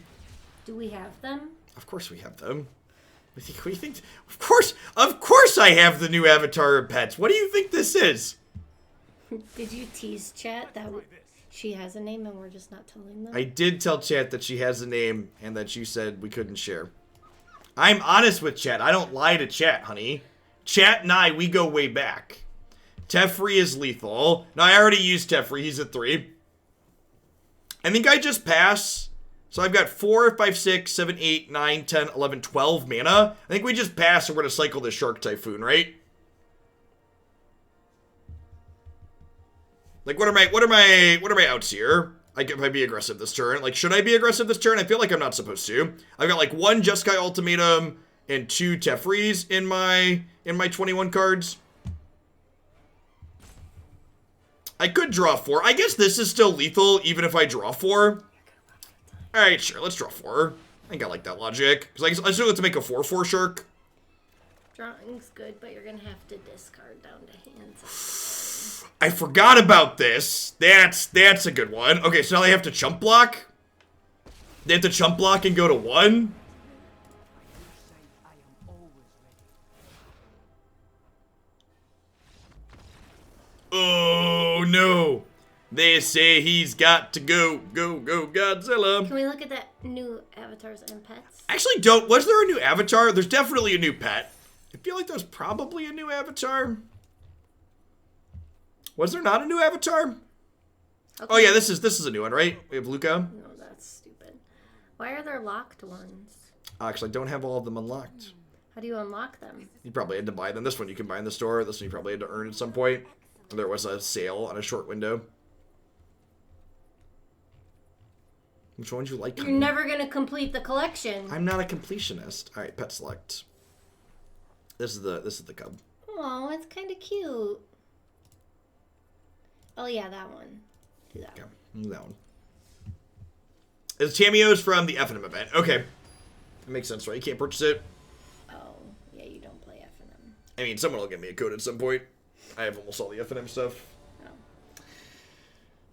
Do we have them? Of course we have them. What do you think? Of course I have the new avatar and pets. What do you think this is? Did you tease chat that she has a name and we're just not telling them? I did tell chat that she has a name and that you said we couldn't share. I'm honest with chat. I don't lie to chat, honey. Chat and I, we go way back. Teferi is lethal. Now, I already used Teferi. He's at 3. I think I just pass. So I've got 4, 5, 6, 7, 8, 9, 10, 11, 12 mana. I think we just pass and we're going to cycle this Shark Typhoon, right? Like, what are my outs here? I might be aggressive this turn. Like, should I be aggressive this turn? I feel like I'm not supposed to. I've got like 1 Jeskai Ultimatum and 2 Teferis in my 21 cards. I could draw 4. I guess this is still lethal even if I draw 4. Alright, sure, let's draw 4. I think I like that logic. Because I still have to make a 4/4 Shark. Drawing's good, but you're gonna have to discard down to hands. I forgot about this. That's a good one. Okay, so now they have to chump block. They have to chump block and go to 1. Oh no. They say he's got to go Godzilla. Can we look at that new avatars and pets? Actually, don't. Was there a new avatar? There's definitely a new pet. I feel like there's probably a new avatar. Was there not a new avatar? Okay. Oh yeah, this is a new one, right? We have Luca. No, that's stupid. Why are there locked ones? Actually, I don't have all of them unlocked. How do you unlock them? You probably had to buy them. This one you can buy in the store. This one you probably had to earn at some point. There was a sale on a short window. Which one do you like? You're never gonna complete the collection. I'm not a completionist. All right, pet select. This is the cub. Oh, it's kind of cute. Oh yeah, that one. Do that. Okay, that one. It's Tameos from the F&M event. Okay, that makes sense, right? You can't purchase it. Oh yeah, you don't play F&M. I mean, someone will give me a code at some point. I have almost all the F&M stuff. Oh.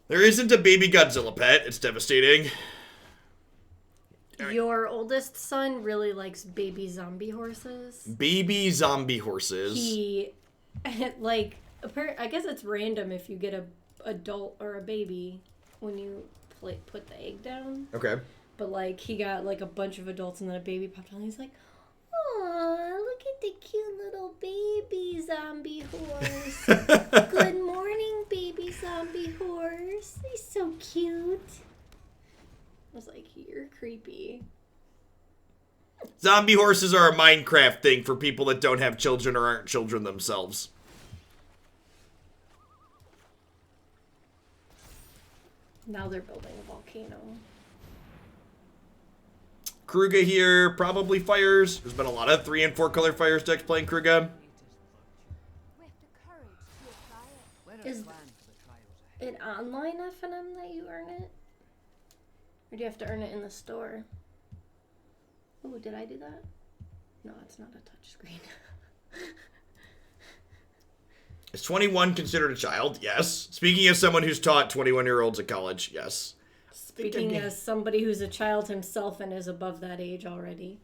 There isn't a baby Godzilla pet. It's devastating. Your oldest son really likes baby zombie horses. Baby zombie horses. He, like, I guess it's random if you get a adult or a baby when you put the egg down. Okay. But, like, he got, like, a bunch of adults and then a baby popped out and he's like, "Aw, look at the cute little baby zombie horse. Good morning, baby zombie horse. He's so cute." I was like, "You're creepy." Zombie horses are a Minecraft thing for people that don't have children or aren't children themselves. Now they're building a volcano. Kruga here, probably fires. There's been a lot of 3 and 4 color fires decks playing Kruga. With the courage to apply it. Let us Is plan for the trials ahead. it online F&M that you earn it? Or do you have to earn it in the store? Oh, did I do that? No, it's not a touch screen. Is 21 considered a child? Yes. Speaking as someone who's taught 21-year-olds at college, yes. Speaking as somebody who's a child himself and is above that age already.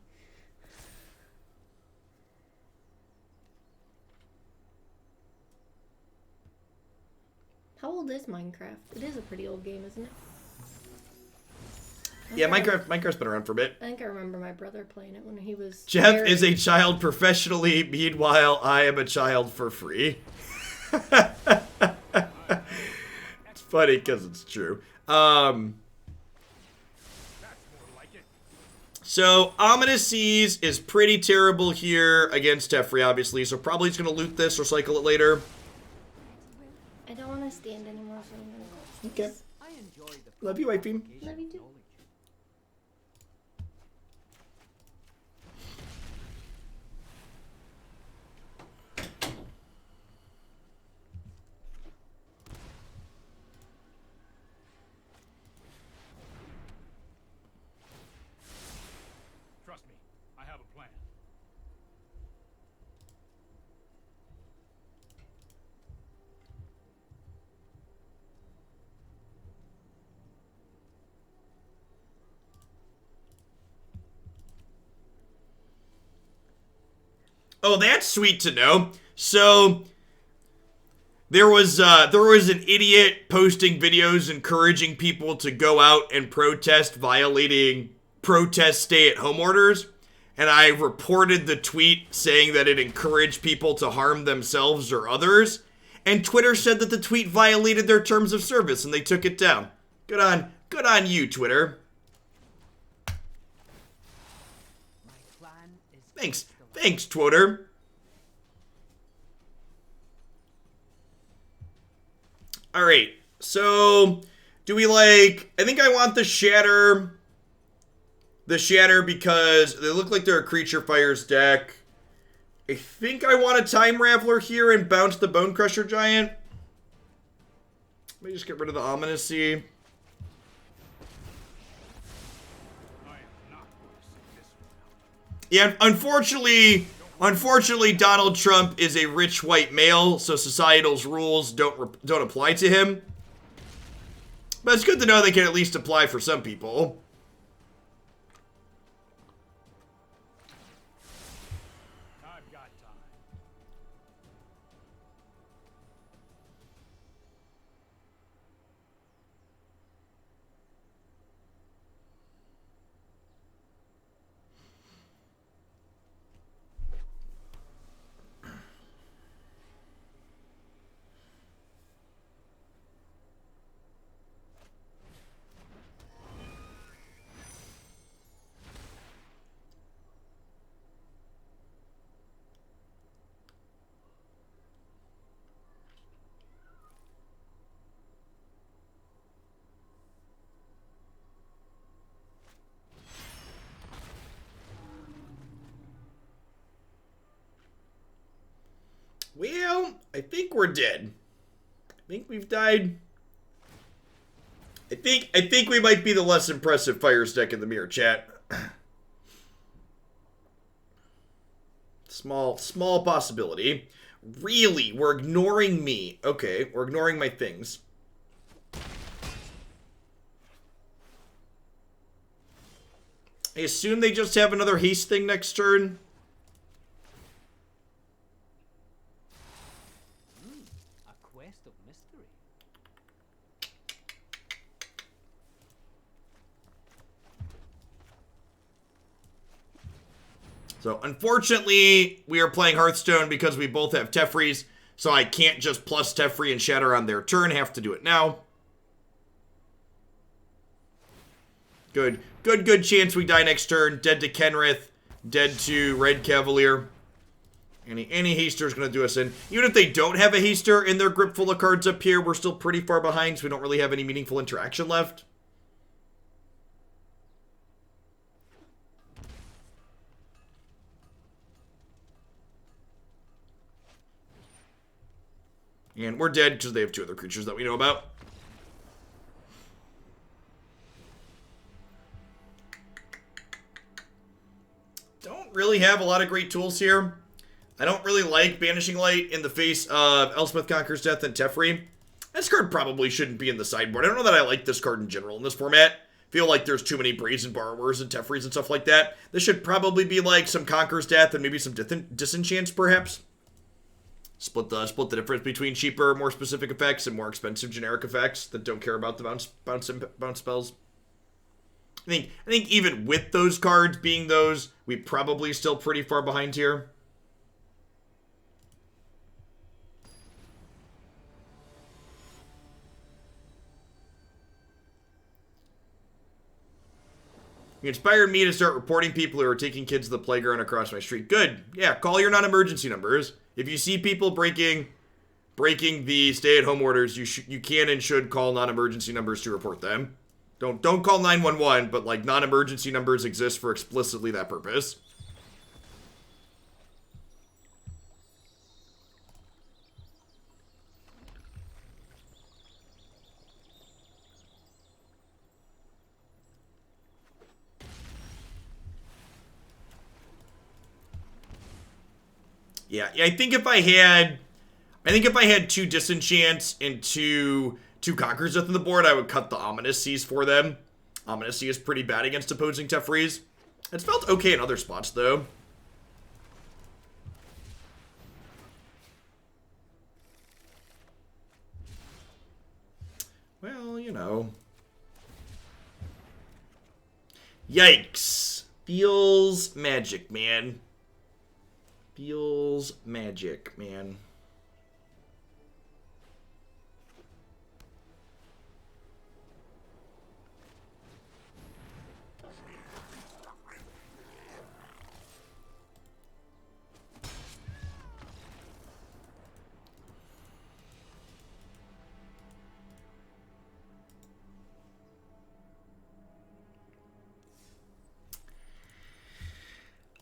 How old is Minecraft? It is a pretty old game, isn't it? Yeah, Minecraft's been around for a bit. I think I remember my brother playing it when he was... Jeff married. is a child professionally, meanwhile I am a child for free. It's funny because it's true. That's more like it. So, Ominous Seas is pretty terrible here against Teferi, obviously, so probably he's going to loot this or cycle it later. I don't want to stand anymore, so I'm going to go. Okay. I enjoy the Love you, wifey. propagation Love you of too. knowledge. Trust me, I have a plan. Oh, that's sweet to know. So, there was an idiot posting videos encouraging people to go out and protest violating protest stay-at-home orders, and I reported the tweet saying that it encouraged people to harm themselves or others, and Twitter said that the tweet violated their terms of service and they took it down. Good on you, Twitter. My plan is Thanks, Twitter. Alright, so do we I think I want the Shatter because they look like they're a Creature Fires deck. I think I want a Time Raveler here and bounce the Bone Crusher Giant. Let me just get rid of the Ominous Sea. I am not going to sit this one out. Yeah, unfortunately, Donald Trump is a rich white male, so societal's rules don't apply to him. But it's good to know they can at least apply for some people. I've got time. Well, I think we're dead. I think we've died. I think we might be the less impressive Fires deck in the mirror, chat. Small possibility. Really? We're ignoring me. Okay, we're ignoring my things. I assume they just have another haste thing next turn. A quest of mystery. So, unfortunately, we are playing Hearthstone because we both have Teferis, so I can't just plus Teferi and Shatter on their turn. Have to do it now. Good chance we die next turn. Dead to Kenrith. Dead to Red Cavalier. Any haster is going to do us in. Even if they don't have a haster in their grip full of cards up here, we're still pretty far behind, so we don't really have any meaningful interaction left. And we're dead because they have 2 other creatures that we know about. Don't really have a lot of great tools here. I don't really like Banishing Light in the face of Elspeth Conquers Death and Teferi. This card probably shouldn't be in the sideboard. I don't know that I like this card in general in this format. I feel like there's too many Brazen Borrowers and Teferis and stuff like that. This should probably be like some Conquer's Death and maybe some Disenchants, perhaps. Split the difference between cheaper, more specific effects and more expensive generic effects that don't care about the bounce spells. I think even with those cards being those, we probably still pretty far behind here. You inspired me to start reporting people who are taking kids to the playground across my street. Good. Yeah, call your non-emergency numbers. If you see people breaking the stay-at-home orders, you can and should call non-emergency numbers to report them. Don't call 911, but like non-emergency numbers exist for explicitly that purpose. Yeah, I think if I had 2 Disenchants and two Conqueror's Death on the board, I would cut the Ominous Seas for them. Ominous Sea is pretty bad against opposing Teferis. It's felt okay in other spots, though. Well, you know. Yikes. Feels magic, man. Feels magic, man.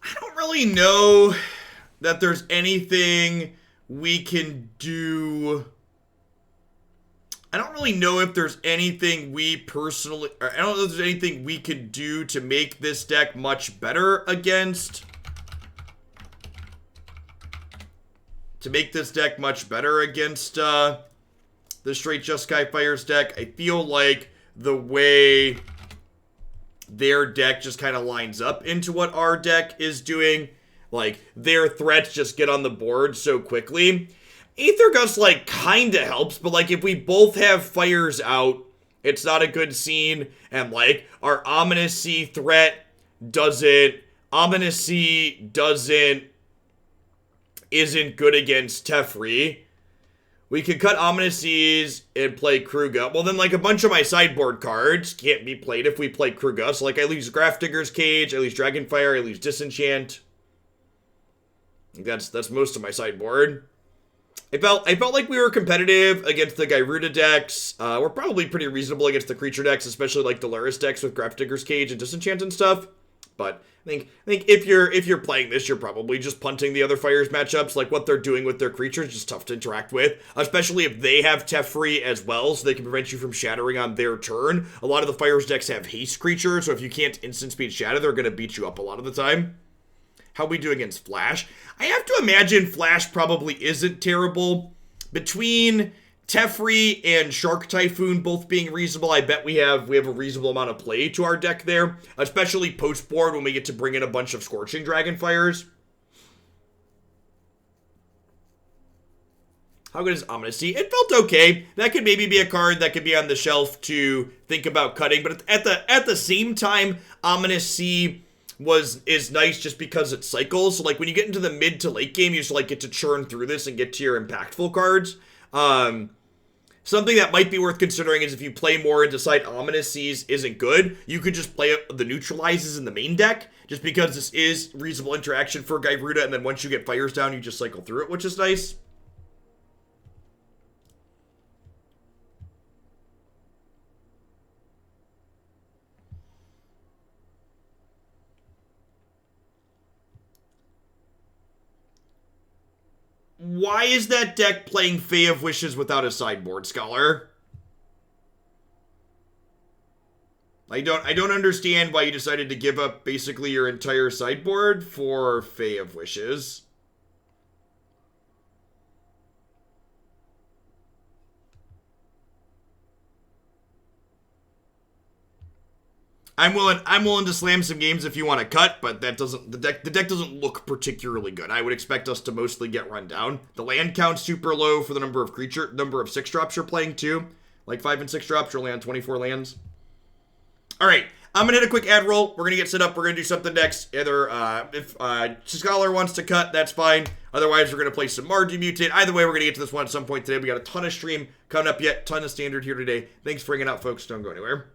I don't really know that there's anything we can do. I don't really know if there's anything we personally, or I don't know if there's anything we can do to make this deck much better against. The straight Jeskai Fires deck. I feel like the way their deck just kind of lines up into what our deck is doing. Like, their threats just get on the board so quickly. Aether Gust, like, kind of helps, but, like, if we both have fires out, it's not a good scene, and, like, our Ominous Sea threat isn't good against Teferi. We could cut Ominous Seas and play Kruga. Well, then, like, a bunch of my sideboard cards can't be played if we play Kruga. So, like, I lose Grafdigger's Cage, I lose Dragonfire, I lose Disenchant. That's most of my sideboard. I felt like we were competitive against the Gyruda decks. We're probably pretty reasonable against the creature decks, especially like Dolaris decks with Grafdigger's Cage and Disenchant and stuff. But I think if you're playing this, you're probably just punting the other Fires matchups. Like, what they're doing with their creatures is just tough to interact with, especially if they have Teferi as well, so they can prevent you from shattering on their turn. A lot of the Fires decks have haste creatures, so if you can't instant speed shatter, they're going to beat you up a lot of the time. How we do against Flash? I have to imagine Flash probably isn't terrible. Between Teferi and Shark Typhoon both being reasonable, I bet we have a reasonable amount of play to our deck there. Especially post-board when we get to bring in a bunch of Scorching Dragonfires. How good is Ominous Sea? It felt okay. That could maybe be a card that could be on the shelf to think about cutting. But at the same time, Ominous Sea is nice just because it cycles. So like when you get into the mid to late game, you just like get to churn through this and get to your impactful cards. Something that might be worth considering is if you play more and decide Ominous Seas isn't good, you could just play the Neutralizes in the main deck, just because this is reasonable interaction for Gyruda, and then once you get fires down, you just cycle through it, which is nice. Why is that deck playing Fae of Wishes without a sideboard, Scholar? I don't understand why you decided to give up basically your entire sideboard for Fae of Wishes. I'm willing to slam some games if you want to cut, but that doesn't the deck doesn't look particularly good. I would expect us to mostly get run down. The land count's super low for the number of 6-drops you're playing too. Like 5 and 6 drops, you're only on 24 lands. Alright, I'm gonna hit a quick ad roll. We're gonna get set up, we're gonna do something next. Either if Scholar wants to cut, that's fine. Otherwise, we're gonna play some Mardu Mutate. Either way, we're gonna get to this one at some point today. We got a ton of stream coming up yet, ton of standard here today. Thanks for hanging out, folks. Don't go anywhere.